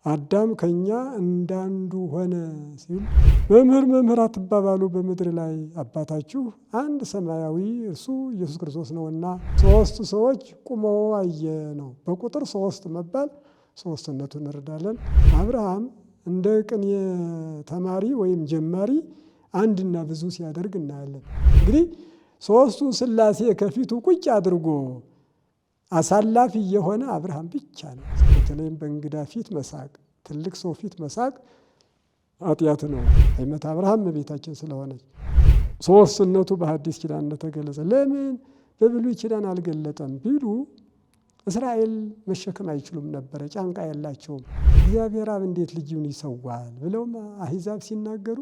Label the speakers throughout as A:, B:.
A: አዳም ከኛ እንዳንዱ ሆነ ሲል መምህር አትባባሉ በምድር ላይ አባታችሁ አንድ ሰማያዊ እርሱ ኢየሱስ ክርስቶስ ነውና። ሶስት ሰዎች ቁመው አየ ነው። በቁጥር ሶስት መባል ሶስትነቱን እንረዳለን። አብርሃም እንደ ቅኔ ተማሪ ወይም ጀማሪ አንድና ብዙ ሲያደርግ እናያለን። እንግዲህ ሶስቱን ሥላሴ ከፊቱ ቁጭ አድርጎ አሳላፊ የሆነ አብርሃም ብቻ ነው። በተለይም በእንግዳ ፊት መሳቅ፣ ትልቅ ሰው ፊት መሳቅ ኃጢአት ነው። አይመት አብርሃም ቤታችን ስለሆነች ሶስትነቱ በሐዲስ ኪዳን እንደተገለጸ ለምን በብሉይ ኪዳን አልገለጠም ቢሉ እስራኤል መሸከም አይችሉም ነበረ፣ ጫንቃ የላቸውም። እግዚአብሔር አብ እንዴት ልጁን ይሰዋል ብለውም አሕዛብ ሲናገሩ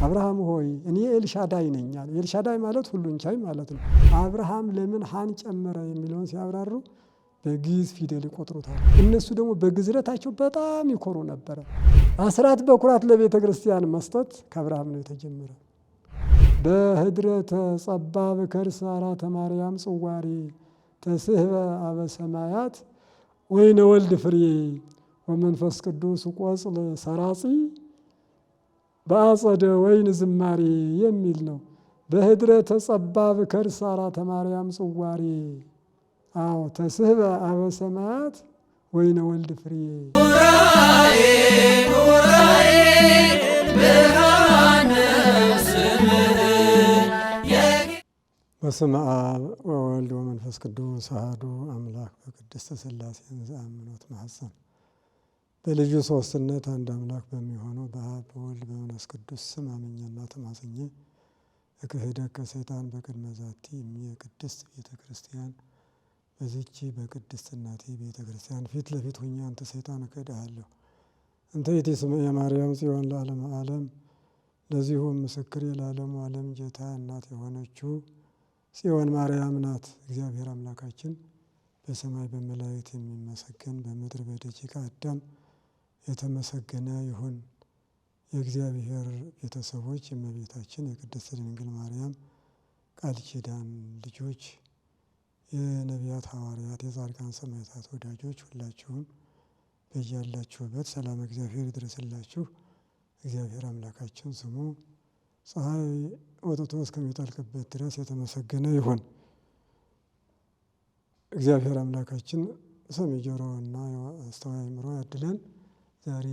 A: አብርሃም ሆይ እኔ ኤልሻዳይ ነኝ አለ። ኤልሻዳይ ማለት ሁሉን ቻይ ማለት ነው። አብርሃም ለምን ሀን ጨመረ የሚለውን ሲያብራሩ በግዕዝ ፊደል ይቆጥሩታል። እነሱ ደግሞ በግዝረታቸው በጣም ይኮሩ ነበረ። አስራት በኩራት ለቤተ ክርስቲያን መስጠት ከአብርሃም ነው የተጀመረ። በህድረተ ጸባብ ከርሰ አራተ ማርያም ጽዋሪ ተስህበ አበ ሰማያት ወይነ ወልድ ፍሬ ወመንፈስ ቅዱስ ቆጽል ሰራጺ በአጸደ ወይን ዝማሬ የሚል ነው። በህድረተ ጸባብ ከርሰ አራተ ማርያም ጽዋሪ አዎ ተስህበ አበ ሰማያት ወይነ ወልድ ፍሬ በስመ አብ ወወልድ ወመንፈስ ቅዱስ አሐዱ አምላክ በቅድስት ሥላሴ ዘአምኖት ማኅፀን በልዩ ሦስትነት አንድ አምላክ በሚሆነው በአብ በወልድ በመንፈስ ቅዱስ ስም አምኜና ተማጽኜ እክህደከ ሰይጣን በቅድመ ዛቲ እምየ ቅድስት ቤተ ክርስቲያን በዚች በቅድስት እናቴ ቤተ ክርስቲያን ፊት ለፊት ሁኜ አንተ ሰይጣን እክድሃለሁ። እንተ ይእቲ ስመ የማርያም ጽዮን ለዓለመ ዓለም ለዚሁም ምስክሬ ለዓለሙ ዓለም ጌታ እናት የሆነችው ጽዮን ማርያም ናት። እግዚአብሔር አምላካችን በሰማይ በመላእክት የሚመሰገን በምድር በደቂቀ አዳም የተመሰገነ ይሁን። የእግዚአብሔር ቤተሰቦች የእመቤታችን የቅድስት ድንግል ማርያም ቃል ኪዳን ልጆች፣ የነቢያት ሐዋርያት፣ የጻድቃን ሰማዕታት ወዳጆች ሁላችሁም በያላችሁበት ሰላም እግዚአብሔር ይድረስላችሁ። እግዚአብሔር አምላካችን ስሙ ፀሐይ ወጥቶ እስከሚጠልቅበት ድረስ የተመሰገነ ይሁን። እግዚአብሔር አምላካችን ሰሚ ጆሮና አስተዋይ አእምሮ ያድለን። ዛሬ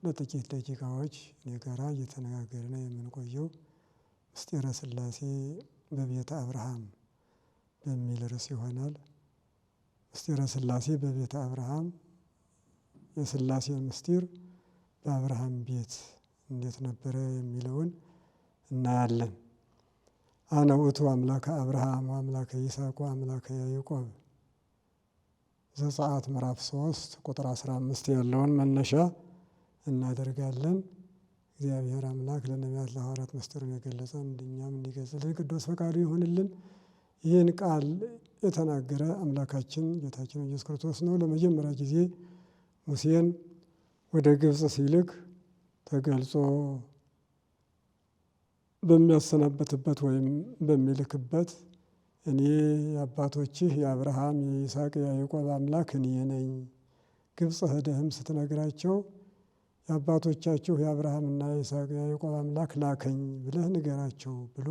A: ለጥቂት ደቂቃዎች እኔ ጋራ እየተነጋገርን የምንቆየው ምስጢረ ሥላሴ በቤተ አብርሃም በሚል ርዕስ ይሆናል። ምስጢረ ሥላሴ በቤተ አብርሃም፣ የሥላሴ ምስጢር በአብርሃም ቤት እንዴት ነበረ የሚለውን እናያለን። አነ ውእቱ አምላከ አብርሃም ወአምላከ ይስሐቅ ወአምላከ ያዕቆብ ዘጸአት ምዕራፍ 3 ቁጥር 15 ያለውን መነሻ እናደርጋለን። እግዚአብሔር አምላክ ለነቢያት ለሐዋርያት ምስጢሩን የገለጸ እንደኛም እንዲገልጽልን ቅዱስ ፈቃዱ ይሁንልን። ይህን ቃል የተናገረ አምላካችን ጌታችን ኢየሱስ ክርስቶስ ነው። ለመጀመሪያ ጊዜ ሙሴን ወደ ግብፅ ሲልክ ተገልጾ በሚያሰናበትበት ወይም በሚልክበት እኔ የአባቶችህ የአብርሃም የይስሐቅ የያዕቆብ አምላክ እኔ ነኝ፣ ግብፅ ሄደህም ስትነግራቸው የአባቶቻችሁ የአብርሃምና የይስሐቅ የያዕቆብ አምላክ ላከኝ ብለህ ንገራቸው ብሎ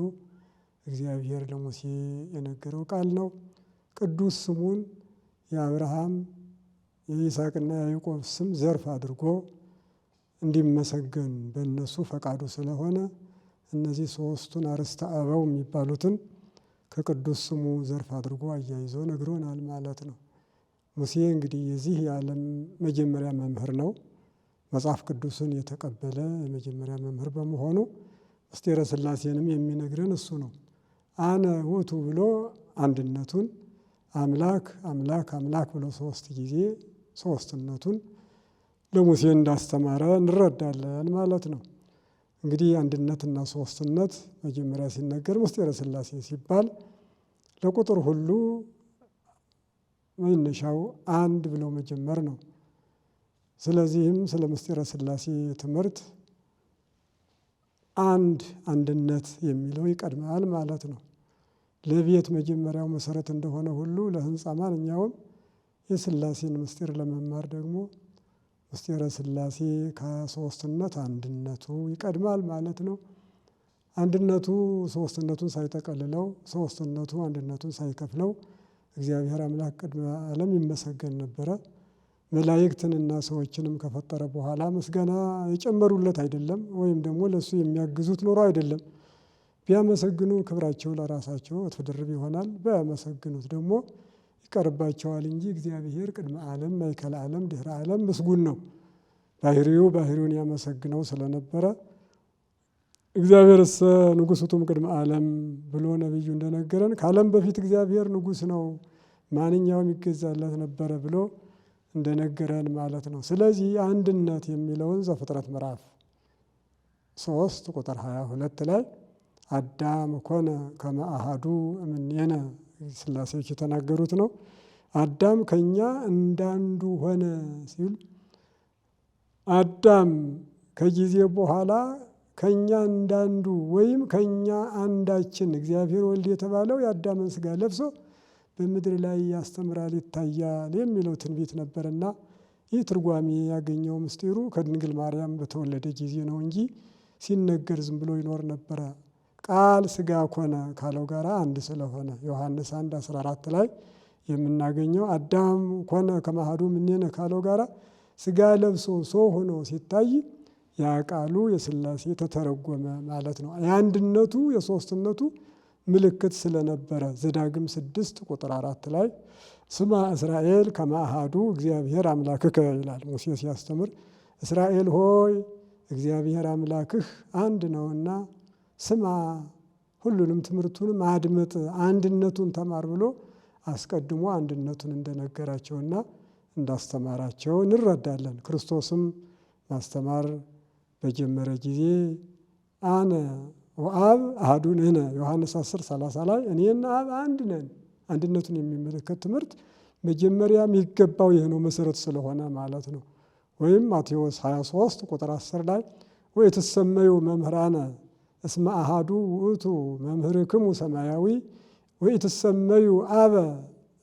A: እግዚአብሔር ለሙሴ የነገረው ቃል ነው። ቅዱስ ስሙን የአብርሃም የይስሐቅና የያዕቆብ ስም ዘርፍ አድርጎ እንዲመሰገን በእነሱ ፈቃዱ ስለሆነ እነዚህ ሦስቱን አርእስተ አበው የሚባሉትን ከቅዱስ ስሙ ዘርፍ አድርጎ አያይዞ ነግሮናል ማለት ነው። ሙሴ እንግዲህ የዚህ የዓለም መጀመሪያ መምህር ነው። መጽሐፍ ቅዱስን የተቀበለ የመጀመሪያ መምህር በመሆኑ ምስጢረ ሥላሴንም የሚነግረን እሱ ነው። አነ ውእቱ ብሎ አንድነቱን አምላክ አምላክ አምላክ ብሎ 3 ጊዜ ሦስትነቱን ለሙሴ እንዳስተማረ እንረዳለን ማለት ነው። እንግዲህ አንድነትና ሦስትነት መጀመሪያ ሲነገር ምስጢረ ሥላሴ ሲባል ለቁጥር ሁሉ መነሻው አንድ ብለው መጀመር ነው። ስለዚህም ስለ ምስጢረ ሥላሴ ትምህርት አንድነት የሚለው ይቀድማል ማለት ነው። ለቤት መጀመሪያው መሰረት እንደሆነ ሁሉ ለሕንፃ ማንኛውም የሥላሴን ምስጢር ለመማር ደግሞ ምስጢረ ሥላሴ ከሦስትነት አንድነቱ ይቀድማል ማለት ነው። አንድነቱ ሦስትነቱን ሳይጠቀልለው፣ ሦስትነቱ አንድነቱን ሳይከፍለው እግዚአብሔር አምላክ ቅድመ ዓለም ይመሰገን ነበረ። መላእክትንና ሰዎችንም ከፈጠረ በኋላ ምስጋና የጨመሩለት አይደለም፣ ወይም ደግሞ ለእሱ የሚያግዙት ኖሮ አይደለም። ቢያመሰግኑ ክብራቸው ለራሳቸው እጥፍ ድርብ ይሆናል፣ ባያመሰግኑት ደግሞ ይቀርባቸዋል እንጂ እግዚአብሔር ቅድመ ዓለም ማእከለ ዓለም ድኅረ ዓለም ምስጉን ነው። ባህሪውን ያመሰግነው ስለነበረ እግዚአብሔርሰ ንጉሥ ውእቱም ቅድመ ዓለም ብሎ ነቢዩ እንደነገረን ከዓለም በፊት እግዚአብሔር ንጉሥ ነው፣ ማንኛውም ይገዛለት ነበረ ብሎ እንደነገረን ማለት ነው። ስለዚህ አንድነት የሚለውን ዘፍጥረት ምዕራፍ 3 ቁጥር 22 ላይ አዳም ኮነ ከመ አሐዱ እምኔነ ሥላሴዎች የተናገሩት ነው። አዳም ከኛ እንዳንዱ ሆነ ሲል አዳም ከጊዜ በኋላ ከኛ እንዳንዱ ወይም ከኛ አንዳችን እግዚአብሔር ወልድ የተባለው የአዳምን ሥጋ ለብሶ በምድር ላይ ያስተምራል ይታያል የሚለው ትንቢት ነበርና ይህ ትርጓሜ ያገኘው ምስጢሩ ከድንግል ማርያም በተወለደ ጊዜ ነው እንጂ ሲነገር ዝም ብሎ ይኖር ነበረ። ቃል ሥጋ ኮነ ካለው ጋር አንድ ስለሆነ ዮሐንስ 1:14 ላይ የምናገኘው አዳም ኮነ ከመ አሐዱ እምኔነ ካለው ጋራ ሥጋ ለብሶ ሰው ሆኖ ሲታይ ያ ቃሉ የሥላሴ ተተረጎመ ማለት ነው። የአንድነቱ የሦስትነቱ ምልክት ስለነበረ ዘዳግም 6 ቁጥር 4 ላይ ስማ እስራኤል ከመ አሐዱ እግዚአብሔር አምላክከ ይላል ሙሴ ሲያስተምር። እስራኤል ሆይ እግዚአብሔር አምላክህ አንድ ነውና ስማ፣ ሁሉንም ትምህርቱንም አድምጥ፣ አንድነቱን ተማር ብሎ አስቀድሞ አንድነቱን እንደነገራቸውና እንዳስተማራቸው እንረዳለን። ክርስቶስም ማስተማር በጀመረ ጊዜ አነ ወአብ አሐዱ ንሕነ ዮሐንስ 10:30 ላይ እኔና አብ አንድ ነን። አንድነቱን የሚመለከት ትምህርት መጀመሪያ የሚገባው ይህ ነው፣ መሰረት ስለሆነ ማለት ነው። ወይም ማቴዎስ 23 ቁጥር 10 ላይ ወኢትሰመዩ መምህራነ እስመ አሐዱ ውእቱ መምህርክሙ ሰማያዊ ወኢትሰመዩ አበ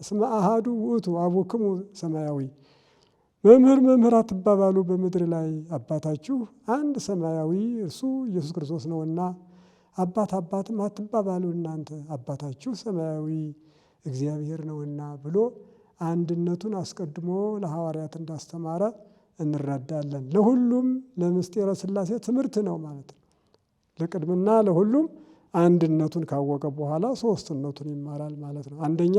A: እስመ አሐዱ ውእቱ አቡክሙ ሰማያዊ። መምህር አትባባሉ በምድር ላይ አባታችሁ አንድ ሰማያዊ እርሱ ኢየሱስ ክርስቶስ ነውና፣ አባትም አትባባሉ እናንተ አባታችሁ ሰማያዊ እግዚአብሔር ነውና ብሎ አንድነቱን አስቀድሞ ለሐዋርያት እንዳስተማረ እንረዳለን። ለሁሉም ለምስጢረ ሥላሴ ትምህርት ነው ማለት ነው። ለቅድምና ለሁሉም አንድነቱን ካወቀ በኋላ ሦስትነቱን ይማራል ማለት ነው። አንደኛ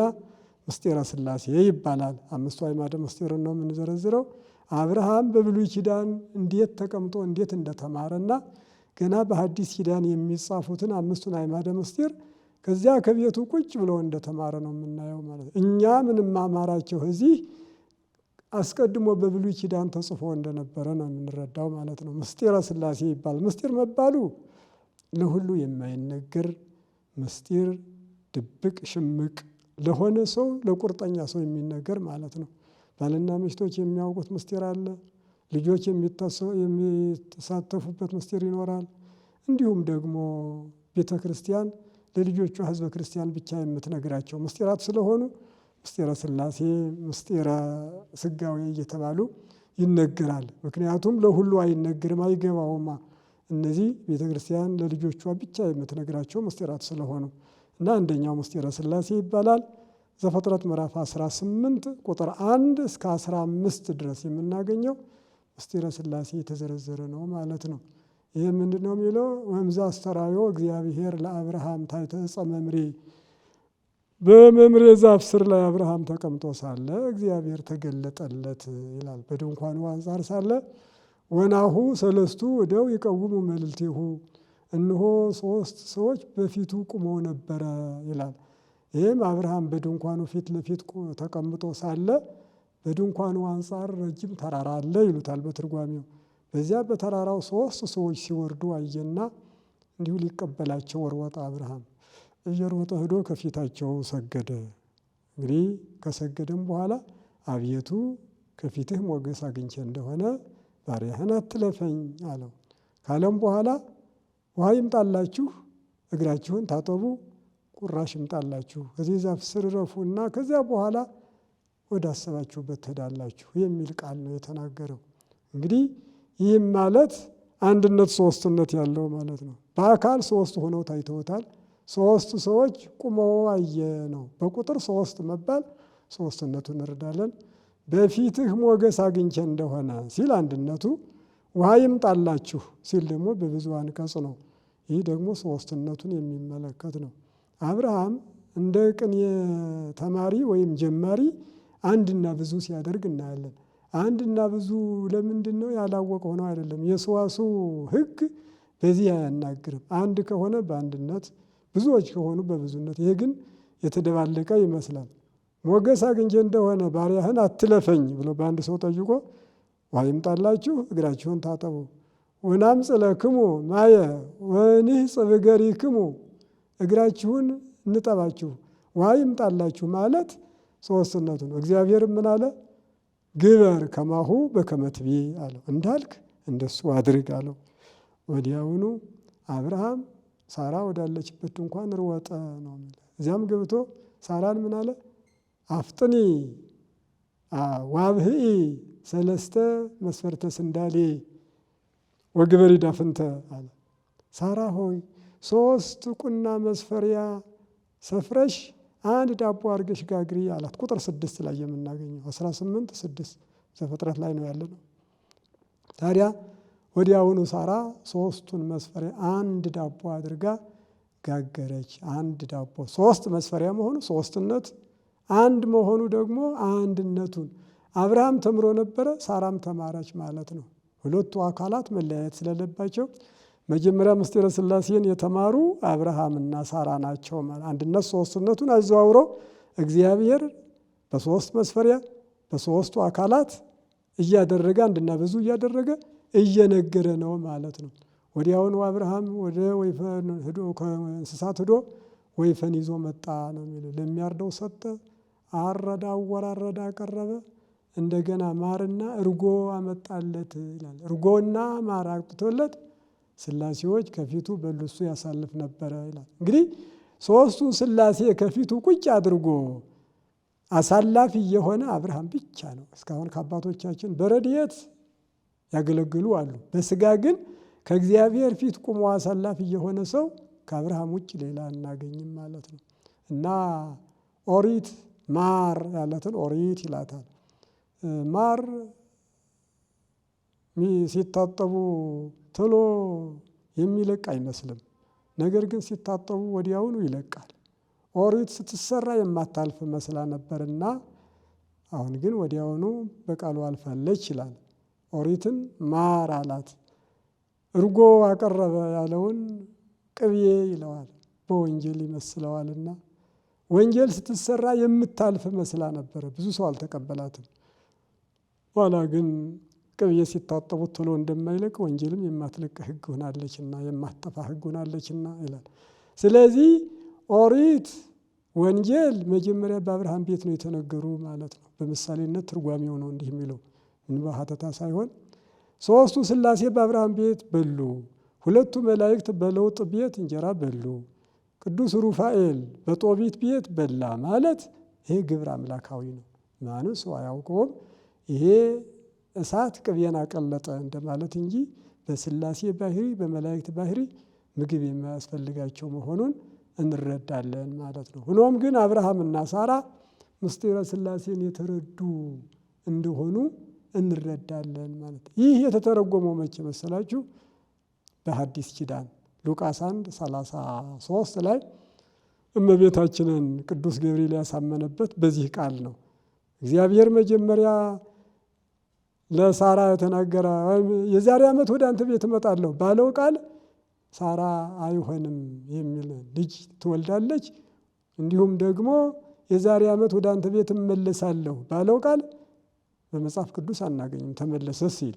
A: ምስጢረ ሥላሴ ይባላል። 5ቱ አዕማደ ምስጢርን ነው የምንዘረዝረው። አብርሃም በብሉይ ኪዳን እንዴት ተቀምጦ እንዴት እንደተማረና ገና በሐዲስ ኪዳን የሚጻፉትን 5ቱን አዕማደ ምስጢር ከዚያ ከቤቱ ቁጭ ብሎ እንደተማረ ነው የምናየው ማለት ነው። እኛ ምንማማራቸው እዚህ አስቀድሞ በብሉይ ኪዳን ተጽፎ እንደነበረ ነው የምንረዳው ማለት ነው። ምስጢረ ሥላሴ ይባላል። ምስጢር መባሉ ለሁሉ የማይነገር ምስጢር፣ ድብቅ ሽምቅ ለሆነ ሰው ለቁርጠኛ ሰው የሚነገር ማለት ነው። ባልና ሚስቶች የሚያውቁት ምስጢር አለ። ልጆች የሚሳተፉበት ምስጢር ይኖራል። እንዲሁም ደግሞ ቤተ ክርስቲያን ለልጆቿ ሕዝበ ክርስቲያን ብቻ የምትነግራቸው ምስጢራት ስለሆኑ ምስጢረ ሥላሴ፣ ምስጢረ ሥጋዌ እየተባሉ ይነገራል። ምክንያቱም ለሁሉ አይነገርም፣ አይገባውማ። እነዚህ ቤተ ክርስቲያን ለልጆቿ ብቻ የምትነግራቸው ምስጢራት ስለሆኑ እና አንደኛው ምስጢረ ሥላሴ ይባላል። ዘፍጥረት ምዕራፍ 18 ቁጥር 1 እስከ 15 ድረስ የምናገኘው ምስጢረ ሥላሴ የተዘረዘረ ነው ማለት ነው። ይህ ምንድን ነው የሚለው? ወእምዝ አስተርአዮ እግዚአብሔር ለአብርሃም ታሕተ ዕፀ መምሬ፣ በመምሬ ዛፍ ስር ላይ አብርሃም ተቀምጦ ሳለ እግዚአብሔር ተገለጠለት ይላል። በድንኳኑ አንጻር ሳለ ወናሁ ሰለስቱ እደው ይቀውሙ መልዕልቴሁ፣ እነሆ 3 ሰዎች በፊቱ ቁመው ነበረ ይላል። ይህም አብርሃም በድንኳኑ ፊት ለፊት ተቀምጦ ሳለ በድንኳኑ አንጻር ረጅም ተራራ አለ ይሉታል በትርጓሜው። በዚያ በተራራው 3 ሰዎች ሲወርዱ አየና እንዲሁ ሊቀበላቸው ወርወጣ አብርሃም እየሮጠ ሄዶ ከፊታቸው ሰገደ። እንግዲህ ከሰገደም በኋላ አቤቱ ከፊትህ ሞገስ አግኝቼ እንደሆነ ባሪያህን አትለፈኝ አለው። ካለም በኋላ ውሃ ይምጣላችሁ፣ እግራችሁን ታጠቡ፣ ቁራሽ ይምጣላችሁ፣ ከዚህ ዛፍ ስር ረፉና ከዚያ በኋላ ወደ አሰባችሁበት ትሄዳላችሁ የሚል ቃል ነው የተናገረው። እንግዲህ ይህም ማለት አንድነት ሶስትነት ያለው ማለት ነው። በአካል ሶስት ሆነው ታይተውታል። ሶስት ሰዎች ቁመው አየ ነው። በቁጥር ሶስት መባል ሶስትነቱን እንረዳለን። በፊትህ ሞገስ አግኝቼ እንደሆነ ሲል አንድነቱ፣ ውሃ ይምጣላችሁ ሲል ደግሞ በብዙ አንቀጽ ነው። ይህ ደግሞ ሶስትነቱን የሚመለከት ነው። አብርሃም እንደ ቅኔ ተማሪ ወይም ጀማሪ አንድና ብዙ ሲያደርግ እናያለን። አንድና ብዙ ለምንድን ነው? ያላወቀው ነው አይደለም። የሰዋስው ሕግ በዚህ አያናግርም። አንድ ከሆነ በአንድነት፣ ብዙዎች ከሆኑ በብዙነት። ይሄ ግን የተደባለቀ ይመስላል። ሞገስ አግኝቼ እንደሆነ ባሪያህን አትለፈኝ ብሎ በአንድ ሰው ጠይቆ ውሃ ይምጣላችሁ እግራችሁን ታጠቡ፣ ወናምጽእ ለክሙ ማየ ወንሕጽብ እገሪክሙ እግራችሁን እንጠባችሁ ውሃ ይምጣላችሁ ማለት ሶስትነቱ ነው። እግዚአብሔር ምን አለ? ግበር ከማሁ በከመ ትቤ አለው። እንዳልክ እንደሱ አድርግ አለው። ወዲያውኑ አብርሃም ሳራ ወዳለችበት ድንኳን ሮጠ ነው የሚለው። እዚያም ገብቶ ሳራን ምን አለ? አፍጥኒ ዋብህኢ ሰለስተ መስፈርተ ስንዳሌ ወግበሪ ዳፍንተ አለ። ሳራ ሆይ 3 ቁና መስፈሪያ ሰፍረሽ 1 ዳቦ አድርገሽ ጋግሪ አላት። ቁጥር 6 ላይ የምናገኘው 18:6 ዘፍጥረት ላይ ነው ያለ ነው። ታዲያ ወዲያውኑ ሳራ 3ቱን መስፈሪያ 1 ዳቦ አድርጋ ጋገረች። 1 ዳቦ 3 መስፈሪያ መሆኑ ሶስትነት፣ 1 መሆኑ ደግሞ አንድነቱን። አብርሃም ተምሮ ነበረ፣ ሳራም ተማረች ማለት ነው። ሁለቱ አካላት መለያየት ስለሌለባቸው መጀመሪያ ምስጢረ ሥላሴን የተማሩ አብርሃምና ሳራ ናቸው ማለት። አንድነት ሶስትነቱን አዘዋውሮ እግዚአብሔር በ3 መስፈሪያ በ3ቱ አካላት እያደረገ አንድና ብዙ እያደረገ እየነገረ ነው ማለት ነው። ወዲያውኑ አብርሃም ወደ ወይፈን ሄዶ ከእንስሳት ሄዶ ወይፈን ይዞ መጣ ነው የሚለው። ለሚያርደው ሰጠ፣ አረዳ፣ አወራረዳ፣ አቀረበ። እንደገና ማርና እርጎ አመጣለት ይላል። እርጎና ማር አቅጥቶለት ሥላሴዎች ከፊቱ በሉ፣ እሱ ያሳልፍ ነበረ ይላል። እንግዲህ 3ቱን ሥላሴ ከፊቱ ቁጭ አድርጎ አሳላፊ የሆነ አብርሃም ብቻ ነው። እስካሁን ከአባቶቻችን በረድኤት ያገለግሉ አሉ። በስጋ ግን ከእግዚአብሔር ፊት ቁሞ አሳላፊ የሆነ ሰው ከአብርሃም ውጭ ሌላ አናገኝም ማለት ነው። እና ኦሪት ማር ያለትን ኦሪት ይላታል። ማር ሲታጠቡ ቶሎ የሚለቅ አይመስልም። ነገር ግን ሲታጠቡ ወዲያውኑ ይለቃል። ኦሪት ስትሰራ የማታልፍ መስላ ነበርና አሁን ግን ወዲያውኑ በቃሉ አልፋለች ይላል። ኦሪትን ማር አላት። እርጎ አቀረበ ያለውን ቅቤ ይለዋል። በወንጌል ይመስለዋልና ወንጌል ስትሰራ የምታልፍ መስላ ነበረ። ብዙ ሰው አልተቀበላትም። ኋላ ግን ቅቤ ሲታጠቡት ቶሎ እንደማይለቅ ወንጌልም የማትለቅ ሕግ ሆናለችና የማትጠፋ ሕግ ሆናለችና ይላል። ስለዚህ ኦሪት ወንጌል መጀመሪያ በአብርሃም ቤት ነው የተነገሩ ማለት ነው። በምሳሌነት ትርጓሜው ነው እንዲህ የሚለው ምን በሐተታ ሳይሆን 3ቱ ሥላሴ በአብርሃም ቤት በሉ፣ 2ቱ መላእክት በሎጥ ቤት እንጀራ በሉ፣ ቅዱስ ሩፋኤል በጦቢት ቤት በላ ማለት ይሄ ግብር አምላካዊ ነው። ማንም ሰው አያውቀውም። ይሄ እሳት ቅቤን አቀለጠ እንደማለት እንጂ በሥላሴ ባህሪ በመላእክት ባህሪ ምግብ የማያስፈልጋቸው መሆኑን እንረዳለን ማለት ነው። ሆኖም ግን አብርሃምና ሳራ ምስጢረ ሥላሴን የተረዱ እንደሆኑ እንረዳለን ማለት ነው። ይህ የተተረጎመው መቼ መሰላችሁ? በሐዲስ ኪዳን ሉቃስ 1:33 ላይ እመቤታችንን ቅዱስ ገብርኤል ያሳመነበት በዚህ ቃል ነው። እግዚአብሔር መጀመሪያ ለሳራ የተናገረ የዛሬ ዓመት ወደ አንተ ቤት እመጣለሁ ባለው ቃል ሳራ አይሆንም የሚል ልጅ ትወልዳለች። እንዲሁም ደግሞ የዛሬ ዓመት ወደ አንተ ቤት እመለሳለሁ ባለው ቃል በመጽሐፍ ቅዱስ አናገኝም። ተመለሰ ሲል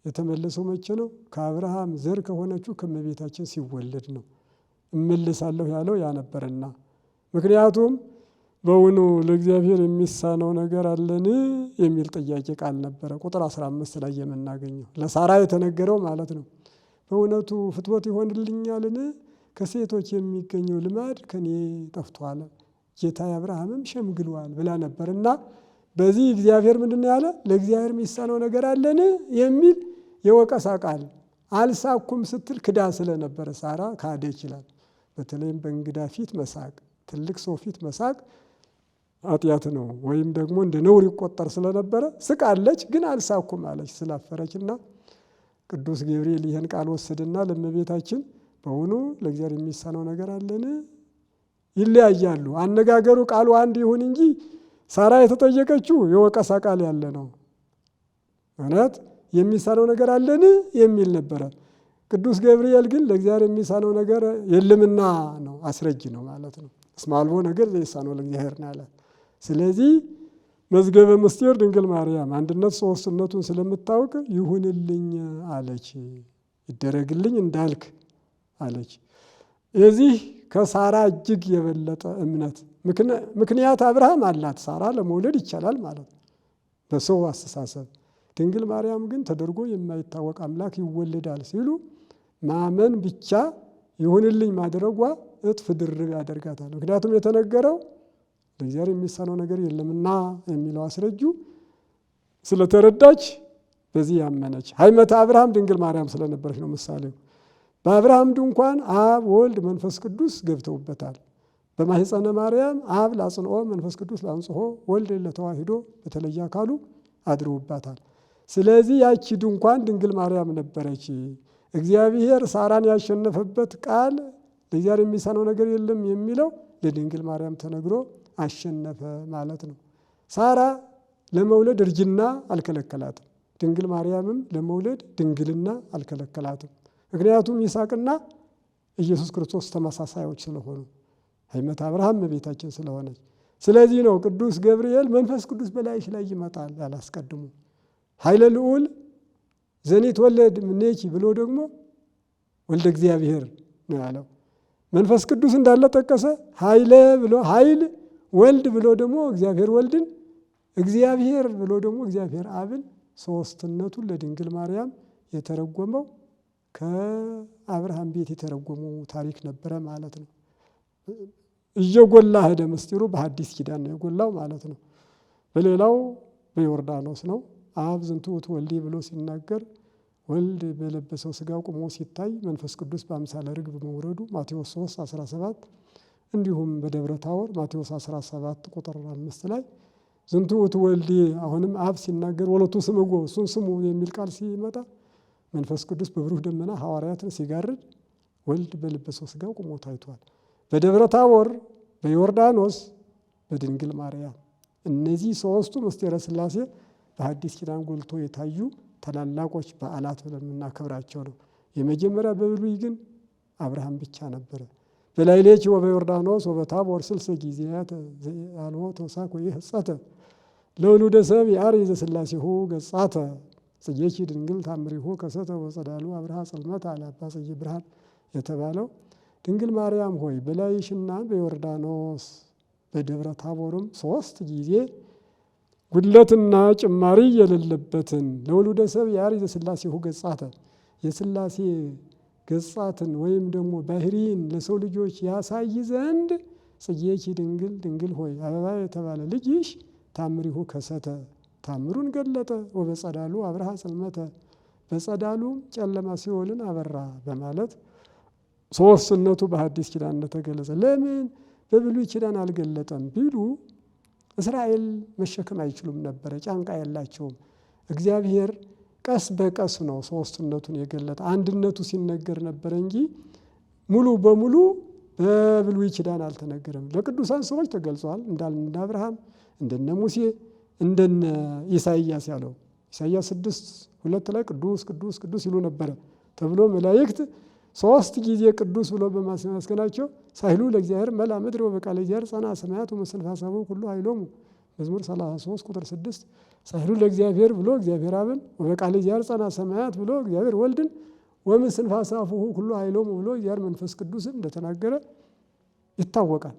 A: የተመለሰው መቼ ነው? ከአብርሃም ዘር ከሆነችው ከእመቤታችን ሲወለድ ነው። እመለሳለሁ ያለው ያ ነበርና። ምክንያቱም በውኑ ለእግዚአብሔር የሚሳነው ነገር አለን የሚል ጥያቄ ቃል ነበረ። ቁጥር 15 ላይ የምናገኘው ለሳራ የተነገረው ማለት ነው። በእውነቱ ፍትወት ይሆንልኛልን? ከሴቶች የሚገኘው ልማድ ከኔ ጠፍቷል፣ ጌታ አብርሃምም ሸምግሏል ብላ ነበርና በዚህ እግዚአብሔር ምንድን ነው ያለ? ለእግዚአብሔር የሚሳነው ነገር አለን የሚል የወቀሳ ቃል አልሳኩም ስትል ክዳ ስለነበረ ሳራ ካደ ይችላል። በተለይም በእንግዳ ፊት መሳቅ፣ ትልቅ ሰው ፊት መሳቅ ኃጢአት ነው፣ ወይም ደግሞ እንደ ነውር ይቆጠር ስለነበረ ስቃለች፣ ግን አልሳኩም አለች ስላፈረችና ቅዱስ ገብርኤል ይህን ቃል ወሰደና ለእመቤታችን በውኑ ለእግዚአብሔር የሚሳነው ነገር አለን? ይለያያሉ። አነጋገሩ ቃሉ አንድ ይሁን እንጂ ሳራ የተጠየቀችው የወቀሳ ቃል ያለ ነው። እውነት የሚሳነው ነገር አለን የሚል ነበረ። ቅዱስ ገብርኤል ግን ለእግዚአብሔር የሚሳነው ነገር የለምና ነው፣ አስረጅ ነው ማለት ነው። እስመ አልቦ ነገር ዘይሳነው ለእግዚአብሔር ነው ያለ። ስለዚህ መዝገበ ምስጢር ድንግል ማርያም አንድነት ሶስትነቱን ስለምታውቅ ይሁንልኝ አለች፣ ይደረግልኝ እንዳልክ አለች። የዚህ ከሳራ እጅግ የበለጠ እምነት ምክንያት አብርሃም አላት። ሳራ ለመውለድ ይቻላል ማለት ነው በሰው አስተሳሰብ። ድንግል ማርያም ግን ተደርጎ የማይታወቅ አምላክ ይወለዳል ሲሉ ማመን ብቻ ይሁንልኝ ማድረጓ እጥፍ ድርብ ያደርጋታል። ምክንያቱም የተነገረው ለእግዚአብሔር የሚሳነው ነገር የለምና የሚለው አስረጁ ስለተረዳች በዚህ ያመነች። ሀይመተ አብርሃም ድንግል ማርያም ስለነበረች ነው ምሳሌው። በአብርሃም ድንኳን አብ ወልድ መንፈስ ቅዱስ ገብተውበታል። በማኅፀነ ማርያም አብ ላጽንኦ መንፈስ ቅዱስ ላንጽሖ ወልድ ለተዋሂዶ በተለየ አካሉ አድረውባታል። ስለዚህ ያቺ ድንኳን ድንግል ማርያም ነበረች። እግዚአብሔር ሳራን ያሸነፈበት ቃል ለእግዚአብሔር የሚሳነው ነገር የለም የሚለው ለድንግል ማርያም ተነግሮ አሸነፈ ማለት ነው። ሳራ ለመውለድ እርጅና አልከለከላትም። ድንግል ማርያምም ለመውለድ ድንግልና አልከለከላትም። ምክንያቱም ይስሐቅና ኢየሱስ ክርስቶስ ተመሳሳዮች ስለሆኑ ሀይመተ አብርሃም እመቤታችን ስለሆነች። ስለዚህ ነው ቅዱስ ገብርኤል መንፈስ ቅዱስ በላይሽ ላይ ይመጣል ያላስቀድሙ ኃይለ ልዑል ዘኒትወለድ እምኔኪ ብሎ ደግሞ ወልደ እግዚአብሔር ነው ያለው። መንፈስ ቅዱስ እንዳለ ጠቀሰ። ኃይለ ብሎ ኃይል ወልድ ብሎ ደግሞ እግዚአብሔር ወልድን፣ እግዚአብሔር ብሎ ደግሞ እግዚአብሔር አብን ሶስትነቱን ለድንግል ማርያም የተረጎመው ከአብርሃም ቤት የተረጎመው ታሪክ ነበረ ማለት ነው። እየጎላ ሄደ ምስጢሩ። በሐዲስ ኪዳን ነው የጎላው ማለት ነው። በሌላው በዮርዳኖስ ነው። አብ ዝንቱ ውእቱ ወልዴ ብሎ ሲናገር ወልድ በለበሰው ስጋ ቁሞ ሲታይ መንፈስ ቅዱስ በአምሳለ ርግብ በመውረዱ ማቴዎስ 3:17 እንዲሁም በደብረ ታቦር ማቴዎስ 17 ቁጥር 5 ላይ ዝንቱ ውእቱ ወልዴ አሁንም አብ ሲናገር ወለቱ ስምጎ እሱን ስሙ የሚል ቃል ሲመጣ መንፈስ ቅዱስ በብሩህ ደመና ሐዋርያትን ሲጋርድ ወልድ በለበሰው ስጋ ቁሞ ታይቷል። በደብረ ታቦር፣ በዮርዳኖስ፣ በድንግል ማርያም እነዚህ ሶስቱ ምስጢረ ሥላሴ በሐዲስ ኪዳን ጎልቶ የታዩ ታላላቆች በዓላት ብለን የምናከብራቸው ነው። የመጀመሪያ በብሉይ ግን አብርሃም ብቻ ነበረ። በላዕሌኪ ወበዮርዳኖስ ወበታቦር 60 ጊዜያት አልቦ ተውሳክ ወይሕጸተ ለውሉደ ሰብእ ያርይ ዘሥላሴሁ ገጻተ ጽጌኪ ድንግል ታምሪሁ ከሰተ ወጸዳሉ አብርሃ ጽልመት አለ አባ ጽጌ ብርሃን የተባለው ድንግል ማርያም ሆይ በላይሽና በዮርዳኖስ በደብረ ታቦርም 3 ጊዜ ጉድለትና ጭማሪ የሌለበትን ለውሉደ ሰብእ ያርይ ዘሥላሴሁ ገጻተ የሥላሴ ገጻትን ወይም ደግሞ ባህሪን ለሰው ልጆች ያሳይ ዘንድ ጽጌኪ ድንግል ድንግል ሆይ አበባ የተባለ ልጅሽ ታምሪሁ ከሰተ ታምሩን ገለጠ ወበጸዳሉ አብርሃ ጽልመተ በጸዳሉ ጨለማ ሲኦልን አበራ በማለት ሶስትነቱ በሐዲስ ኪዳን እንደተገለጸ። ለምን በብሉይ ኪዳን አልገለጠም ቢሉ እስራኤል መሸከም አይችሉም ነበረ፣ ጫንቃ የላቸውም። እግዚአብሔር ቀስ በቀስ ነው ሶስትነቱን የገለጠ። አንድነቱ ሲነገር ነበረ እንጂ ሙሉ በሙሉ በብሉይ ኪዳን አልተነገረም። ለቅዱሳን ሰዎች ተገልጿል። እንደ አብርሃም እንደነ ሙሴ እንደነ ኢሳይያስ ያለው ኢሳይያስ 6:2 ላይ ቅዱስ ቅዱስ ቅዱስ ይሉ ነበረ ተብሎ መላእክት 3 ጊዜ ቅዱስ ብሎ በማስመስገናቸው ሳይሉ ለእግዚአብሔር መላ ምድር ወበቃለ እግዚአብሔር ጸና ሰማያት ወመስተንፋሳሁ ሁሉ ኃይሎሙ መዝሙር 33 ቁጥር 6 ሳይሉ ለእግዚአብሔር ብሎ እግዚአብሔር አብን ወበቃለ እግዚአብሔር ጸና ሰማያት ብሎ እግዚአብሔር ወልድን ወመስተንፋሳሁ ሁሉ ኃይሎሙ ብሎ እግዚአብሔር መንፈስ ቅዱስን እንደተናገረ ይታወቃል።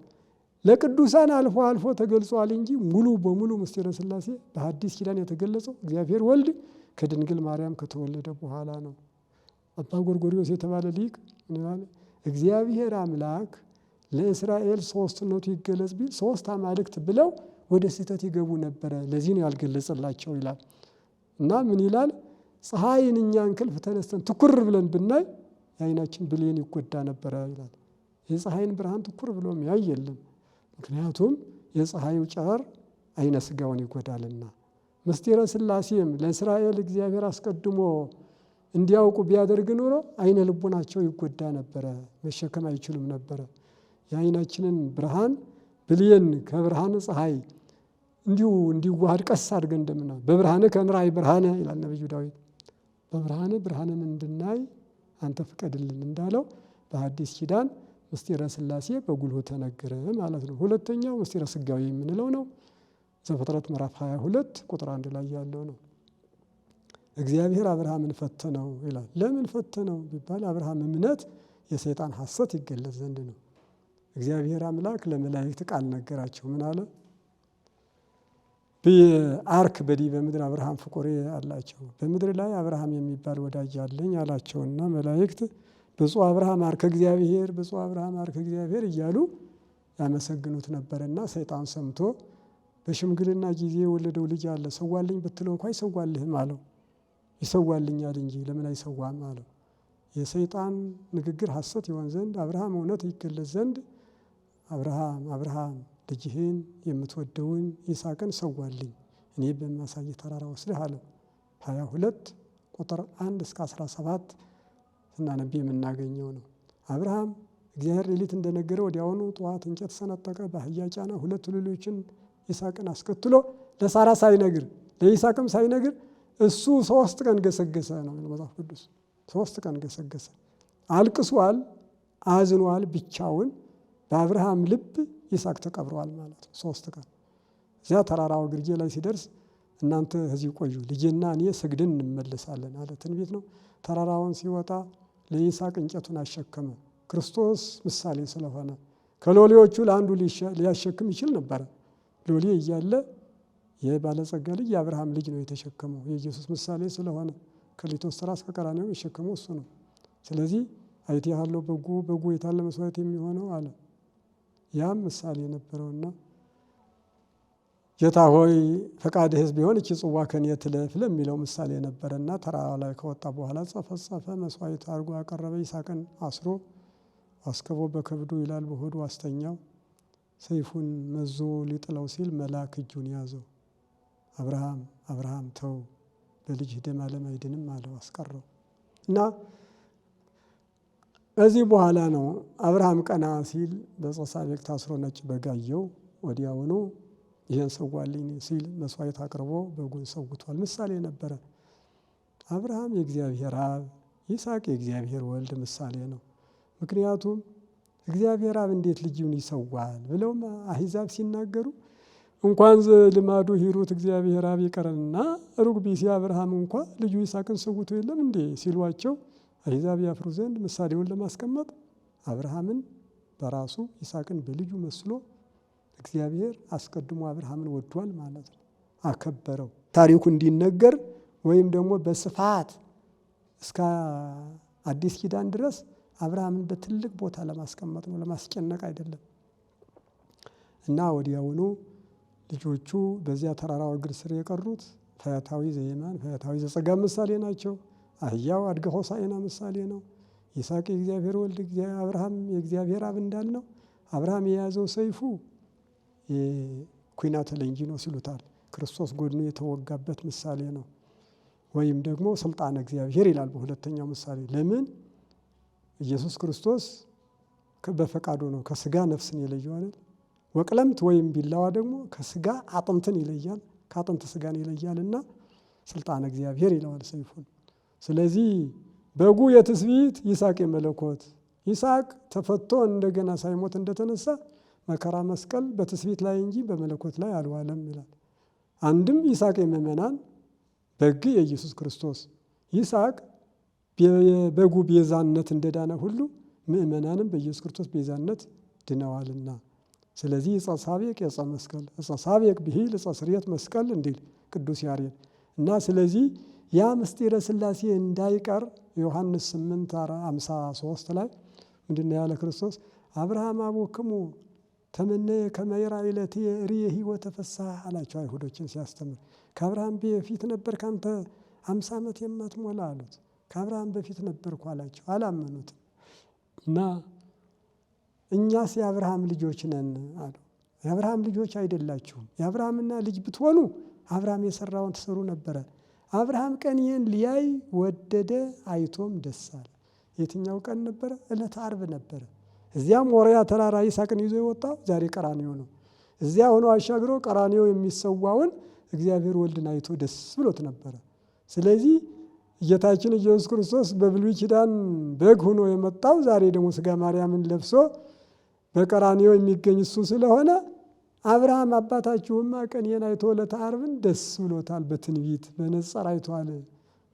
A: ለቅዱሳን አልፎ አልፎ ተገልጿል እንጂ ሙሉ በሙሉ ምስጢረ ሥላሴ በሐዲስ ኪዳን የተገለጸው እግዚአብሔር ወልድ ከድንግል ማርያም ከተወለደ በኋላ ነው። አባ ጎርጎርዮስ የተባለ ሊቅ እግዚአብሔር አምላክ ለእስራኤል ሶስትነቱ ይገለጽ ቢል 3 አማልክት ብለው ወደ ስህተት ይገቡ ነበረ። ለዚህ ነው ያልገለጸላቸው ይላል። እና ምን ይላል? ፀሐይን እኛ እንቅልፍ ተነስተን ትኩር ብለን ብናይ የዓይናችን ብሌን ይጎዳ ነበረ ይላል። የፀሐይን ብርሃን ትኩር ብሎ የሚያይ የለም። ምክንያቱም የፀሐዩ ጨረር ዓይነ ሥጋውን ይጎዳልና። ምስጢረ ሥላሴም ለእስራኤል እግዚአብሔር አስቀድሞ እንዲያውቁ ቢያደርግ ኖሮ ዓይነ ልቦናቸው ይጎዳ ነበረ፣ መሸከም አይችሉም ነበረ። የዓይናችንን ብርሃን ብሌን ከብርሃን ፀሐይ እንዲዋሃድ ቀስ አድርገን እንደምና በብርሃን ከንራይ ብርሃነ ይላል ነብዩ ዳዊት። በብርሃን ብርሃንን እንድናይ አንተ ፍቀድልን እንዳለው በሐዲስ ኪዳን ምስጢረ ሥላሴ በጉልሁ ተነገረ ማለት ነው። ሁለተኛው ምስጢረ ሥጋዌ የምንለው ነው። ዘፍጥረት ምዕራፍ 22 ቁጥር 1 ላይ ያለው ነው። እግዚአብሔር አብርሃምን ፈተነው ይላል። ለምን ፈተነው ቢባል አብርሃም እምነት የሰይጣን ሐሰት ይገለጽ ዘንድ ነው። እግዚአብሔር አምላክ ለመላእክት ቃል ነገራቸው። ምን አለ? በአርክ በዲበ ምድር አብርሃም ፍቁሬ አላቸው። በምድር ላይ አብርሃም የሚባል ወዳጅ አለኝ አላቸውና መላእክት ብፁዕ አብርሃም አርከ እግዚአብሔር፣ ብፁዕ አብርሃም አርከ እግዚአብሔር እያሉ ያመሰግኑት ነበርና ሰይጣን ሰምቶ በሽምግልና ጊዜ የወለደው ልጅ አለ ሰዋልኝ ብትለው እንኳ አይሰዋልህም አለው። ይሰዋልኛል እንጂ ለምን አይሰዋም አለው። የሰይጣን ንግግር ሐሰት ይሆን ዘንድ አብርሃም እውነት ይገለጽ ዘንድ አብርሃም ልጅህን የምትወደውን ይስሐቅን ሰዋልኝ እኔ በማሳይ ተራራ ወስደህ አለው። 22 ቁጥር 1 እስከ 17 ስናነብ የምናገኘው ነው። አብርሃም እግዚአብሔር ሌሊት እንደነገረ ወዲያውኑ ጠዋት እንጨት ሰነጠቀ፣ በአህያ ጫነ። 2 ልጆችን ይስሐቅን አስከትሎ ለሳራ ሳይነግር ለይስሐቅም ሳይነግር እሱ 3 ቀን ገሰገሰ ነው መጽሐፍ ቅዱስ። 3 ቀን ገሰገሰ። አልቅሷል፣ አዝኗል። ብቻውን በአብርሃም ልብ ይስሐቅ ተቀብሯል ማለት ነው። 3 ቀን እዚያ ተራራው ግርጌ ላይ ሲደርስ እናንተ እዚህ ቆዩ ልጄና እኔ ሰግደን እንመለሳለን አለ። ትንቢት ነው። ተራራውን ሲወጣ ለይስሐቅ እንጨቱን አሸከመ። ክርስቶስ ምሳሌ ስለሆነ ከሎሌዎቹ ለአንዱ ሊያሸክም ይችል ነበረ። ሎሌ እያለ የባለጸጋ ልጅ የአብርሃም ልጅ ነው የተሸከመው። የኢየሱስ ምሳሌ ስለሆነ ከሊቶስትራ እስከ ቀራንዮ የሸከመው እሱ ነው። ስለዚህ አይቴሃለሁ በጉ የታለ መስዋዕት የሚሆነው አለ። ያም ምሳሌ ነበረውና ጌታ ሆይ ፈቃድህ ቢሆን እቺ ጽዋ ከኔ ትለፍ ለሚለው ምሳሌ ነበረና ተራራው ላይ ከወጣ በኋላ ጸፈጸፈ፣ መስዋዕት አድርጎ አቀረበ። ይስሐቅን አስሮ አስከቦ በከብዱ ይላል በሆዱ አስተኛው። ሰይፉን መዞ ሊጥለው ሲል መልአክ እጁን ያዘው። አብርሃም ተው፣ በልጅ ደም ዓለም አይድንም አለው፣ አስቀረው። እና ከዚህ በኋላ ነው አብርሃም ቀና ሲል በጾሳቤቅ ታስሮ ነጭ በግ አየው። ወዲያውኑ ይህን ሰዋልኝ ሲል መስዋዕት አቅርቦ በጉን ሰውቷል። ምሳሌ ነበረ። አብርሃም የእግዚአብሔር አብ፣ ይስሐቅ የእግዚአብሔር ወልድ ምሳሌ ነው። ምክንያቱም እግዚአብሔር አብ እንዴት ልጁን ይሰዋል ብለውም አሕዛብ ሲናገሩ እንኳን ልማዱ ሂሩት እግዚአብሔር አብ ይቀርና ሩቅ ቢሲ አብርሃም እንኳ ልጁ ይስሐቅን ሰውቶ የለም እንዴ ሲሏቸው አሕዛብ ያፍሩ ዘንድ ምሳሌውን ለማስቀመጥ አብርሃምን በራሱ ይስሐቅን በልጁ መስሎ እግዚአብሔር አስቀድሞ አብርሃምን ወዷል ማለት ነው። አከበረው። ታሪኩ እንዲነገር ወይም ደግሞ በስፋት እስከ አዲስ ኪዳን ድረስ አብርሃምን በትልቅ ቦታ ለማስቀመጥ ነው፣ ለማስጨነቅ አይደለም። እና ወዲያውኑ ልጆቹ በዚያ ተራራው እግር ስር የቀሩት ፈያታዊ ዘየማን ፈያታዊ ዘጸጋም ምሳሌ ናቸው። አህያው አድገ ሆሳዕና ምሳሌ ነው። ይስሐቅ የእግዚአብሔር ወልድ፣ አብርሃም የእግዚአብሔር አብ እንዳልነው አብርሃም የያዘው ሰይፉ ኩናተ ለንጊኖስ ይሉታል። ክርስቶስ ጎድኑ የተወጋበት ምሳሌ ነው። ወይም ደግሞ ስልጣነ እግዚአብሔር ይላል በሁለተኛው ምሳሌ። ለምን ኢየሱስ ክርስቶስ በፈቃዱ ነው ከስጋ ነፍስን የለየው አይደል? ወቅለምት ወይም ቢላዋ ደግሞ ከስጋ አጥንትን ይለያል፣ ከአጥንት ስጋን ይለያልና ስልጣነ እግዚአብሔር ይለዋል ሰይፉን። ስለዚህ በጉ የትስብእት ይስሐቅ የመለኮት ይስሐቅ ተፈቶ እንደገና ሳይሞት እንደተነሳ መከራ መስቀል በትስብእት ላይ እንጂ በመለኮት ላይ አልዋለም ይላል። አንድም ይስሐቅ የምእመናን በግ የኢየሱስ ክርስቶስ ይስሐቅ በጉ ቤዛነት እንደዳነ ሁሉ ምእመናንም በኢየሱስ ክርስቶስ ቤዛነት ድነዋልና። ስለዚህ ዕፀ ሳቤቅ የዕፀ መስቀል ዕፀ ሳቤቅ ብሂል ዕፀ ስርየት መስቀል እንዲል ቅዱስ ያሬድ እና ስለዚህ ያ ምስጢረ ሥላሴ እንዳይቀር ዮሐንስ 8:53 ላይ ምንድነው ያለ ክርስቶስ? አብርሃም አቦክሙ ተመነየ ከመ ይርአይ ዕለትየ ርእየ ሕይወተ ፍስሐ አላቸው አይሁዶችን ሲያስተምር። ከአብርሃም በፊት ነበር ካንተ 50 ዓመት የማትሞላ አሉት። ከአብርሃም በፊት ነበርኩ አላቸው። አላመኑትም። እና እኛስ የአብርሃም ልጆች ነን አሉ። የአብርሃም ልጆች አይደላችሁም። የአብርሃምና ልጅ ብትሆኑ አብርሃም የሰራውን ትሰሩ ነበረ። አብርሃም ቀኔን ሊያይ ወደደ፣ አይቶም ደስ አለ። የትኛው ቀን ነበረ? ዕለተ ዓርብ ነበረ። እዚያም ሞሪያ ተራራ ይስሐቅን ይዞ የወጣው ዛሬ ቀራንዮ ነው። እዚያ ሆኖ አሻግሮ ቀራንዮ የሚሰዋውን እግዚአብሔር ወልድን አይቶ ደስ ብሎት ነበረ። ስለዚህ ጌታችን ኢየሱስ ክርስቶስ በብሉይ ኪዳን በግ ሆኖ የመጣው ዛሬ ደግሞ ሥጋ ማርያምን ለብሶ በቀራንዮ የሚገኝ እሱ ስለሆነ አብርሃም አባታችሁማ ቀኔን አይቶ ዕለተ ዓርብን ደስ ብሎታል፣ በትንቢት በነጸር አይቷል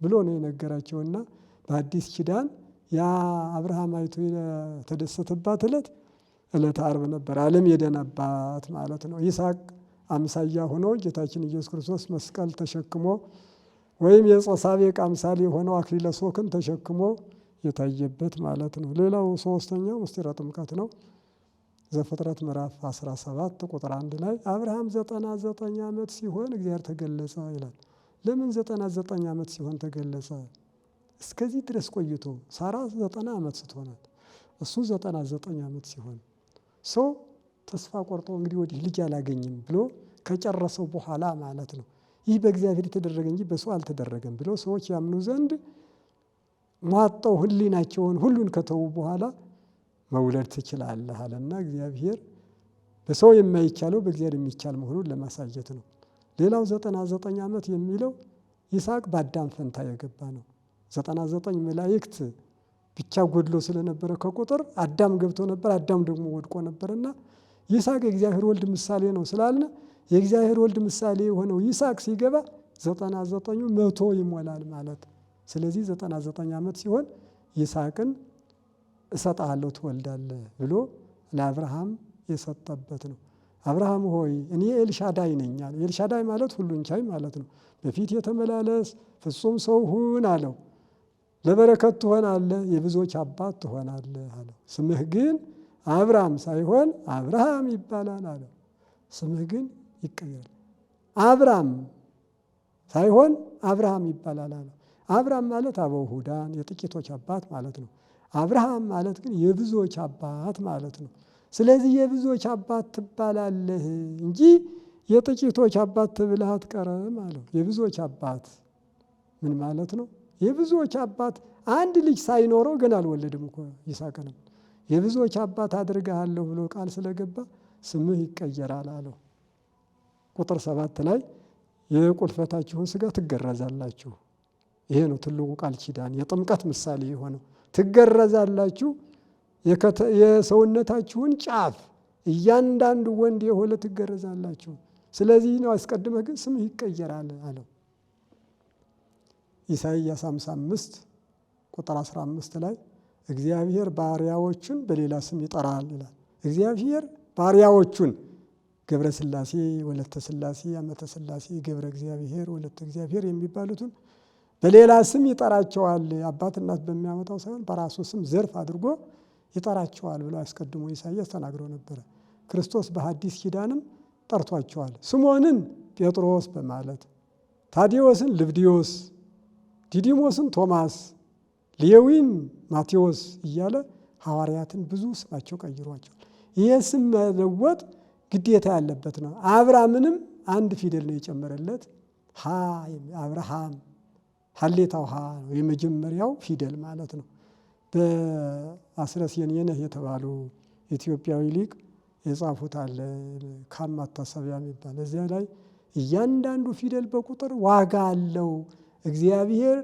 A: ብሎ ነው የነገራቸውና በአዲስ ኪዳን ያ አብርሃም አይቶ የተደሰተባት ዕለተ ዓርብ ነበር። ዓለም የደናባት ማለት ነው። ይስሐቅ አምሳያ ሆኖ ጌታችን ኢየሱስ ክርስቶስ መስቀል ተሸክሞ ወይም የጾሳቤቅ አምሳሌ የሆነው አክሊለ ሦክን ተሸክሞ የታየበት ማለት ነው። ሌላው ሶስተኛው ምስጢረ ጥምቀት ነው። ዘፍጥረት ምዕራፍ 17 ቁጥር 1 ላይ አብርሃም 99 ዓመት ሲሆን እግዚአብሔር ተገለጸ ይላል። ለምን 99 ዓመት ሲሆን ተገለጸ? እስከዚህ ድረስ ቆይቶ ሳራ 90 ዓመት ስትሆናት እሱ 99 ዓመት ሲሆን ሰው ተስፋ ቆርጦ እንግዲህ ወዲህ ልጅ አላገኝም ብሎ ከጨረሰው በኋላ ማለት ነው። ይህ በእግዚአብሔር የተደረገ እንጂ በሰው አልተደረገም ብሎ ሰዎች ያምኑ ዘንድ ሟጠው ሕሊናቸውን ሁሉን ከተዉ በኋላ መውለድ ትችላለህ አለና እግዚአብሔር በሰው የማይቻለው በእግዚአብሔር የሚቻል መሆኑን ለማሳየት ነው። ሌላው 99 ዓመት የሚለው ይስሐቅ በአዳም ፈንታ የገባ ነው። 99 መላእክት ብቻ ጎድሎ ስለነበረ ከቁጥር አዳም ገብቶ ነበር። አዳም ደግሞ ወድቆ ነበርና ይስሐቅ የእግዚአብሔር ወልድ ምሳሌ ነው ስላልነ የእግዚአብሔር ወልድ ምሳሌ የሆነው ይስሐቅ ሲገባ 99ኙ 100 ይሞላል ማለት። ስለዚህ 99 ዓመት ሲሆን ይስሐቅን እሰጥሃለሁ ትወልዳለህ ብሎ ለአብርሃም የሰጠበት ነው። አብርሃም ሆይ እኔ ኤልሻዳይ ነኝ አለ። ኤልሻዳይ ማለት ሁሉን ቻይ ማለት ነው። በፊት የተመላለስ ፍጹም ሰው ሁን አለው። ለበረከት ትሆናለህ፣ የብዙዎች አባት ትሆናለህ አለው። ስምህ ግን አብርሃም ሳይሆን አብርሃም ይባላል አለው። ስምህ ግን ይቀየራል። አብርሃም ሳይሆን አብርሃም ይባላል አለው። አብርሃም ማለት አበው ሁዳን የጥቂቶች አባት ማለት ነው። አብርሃም ማለት ግን የብዙዎች አባት ማለት ነው። ስለዚህ የብዙዎች አባት ትባላለህ እንጂ የጥቂቶች አባት ተብለህ አትቀርም አለው። የብዙዎች አባት ምን ማለት ነው? የብዙዎች አባት አንድ ልጅ ሳይኖረው ግን አልወለድም እኮ ይስሐቅንም የብዙዎች አባት አድርግሃለሁ ብሎ ቃል ስለገባ ስምህ ይቀየራል አለው። ቁጥር 7 ላይ የቁልፈታችሁን ሥጋ ትገረዛላችሁ። ይሄ ነው ትልቁ ቃል ኪዳን የጥምቀት ምሳሌ የሆነው። ትገረዛላችሁ፣ የሰውነታችሁን ጫፍ እያንዳንዱ ወንድ የሆነ ትገረዛላችሁ። ስለዚህ ነው አስቀድመህ ግን ስምህ ይቀየራል አለው። ኢሳይያስ 55 ቁጥር 15 ላይ እግዚአብሔር ባሪያዎቹን በሌላ ስም ይጠራል ይላል። እግዚአብሔር ባሪያዎቹን ገብረ ሥላሴ፣ ወለተ ሥላሴ፣ አመተ ሥላሴ፣ ገብረ እግዚአብሔር፣ ወለተ እግዚአብሔር የሚባሉትን በሌላ ስም ይጠራቸዋል። አባት እናት በሚያመጣው ሳይሆን በራሱ ስም ዘርፍ አድርጎ ይጠራቸዋል ብሎ አስቀድሞ ኢሳይያስ ተናግሮ ነበረ። ክርስቶስ በሐዲስ ኪዳንም ጠርቷቸዋል። ስምዖንን ጴጥሮስ በማለት ታዲዮስን ልብድዮስ፣ ዲዲሞስን ቶማስ፣ ሌዊን ማቴዎስ እያለ ሐዋርያትን ብዙ ስማቸው ቀይሯቸዋል። ይህ ስም መለወጥ ግዴታ ያለበት ነው። አብርሃምንም አንድ ፊደል ነው የጨመረለት አብርሃም ሀሌታው ሀ የመጀመሪያው ፊደል ማለት ነው። በአስረስ የኔነህ የተባሉ ኢትዮጵያዊ ሊቅ የጻፉት አለ ካም መታሰቢያ የሚባል እዚያ ላይ እያንዳንዱ ፊደል በቁጥር ዋጋ አለው። እግዚአብሔር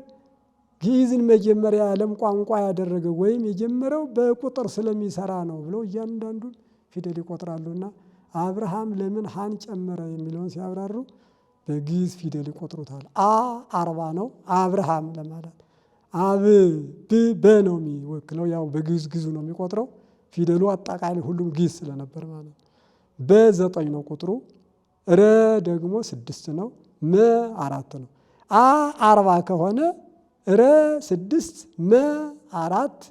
A: ግዕዝን መጀመሪያ ዓለም ቋንቋ ያደረገው ወይም የጀመረው በቁጥር ስለሚሰራ ነው ብለው እያንዳንዱን ፊደል ይቆጥራሉና አብርሃም ለምን ሀን ጨመረ የሚለውን ሲያብራሩ በግዕዝ ፊደል ይቆጥሩታል። 40 ነው አብርሃም ለማለት አብ ብ በ ነው የሚወክለው። ያው በግዕዝ ግዙ ነው የሚቆጥረው ፊደሉ አጠቃላይ ሁሉም ግዕዝ ስለነበር ማለት በ9 ነው ቁጥሩ። ረ ደግሞ 6 ነው። መ 4 ነው። 40 ከሆነ ረ 6 መ 4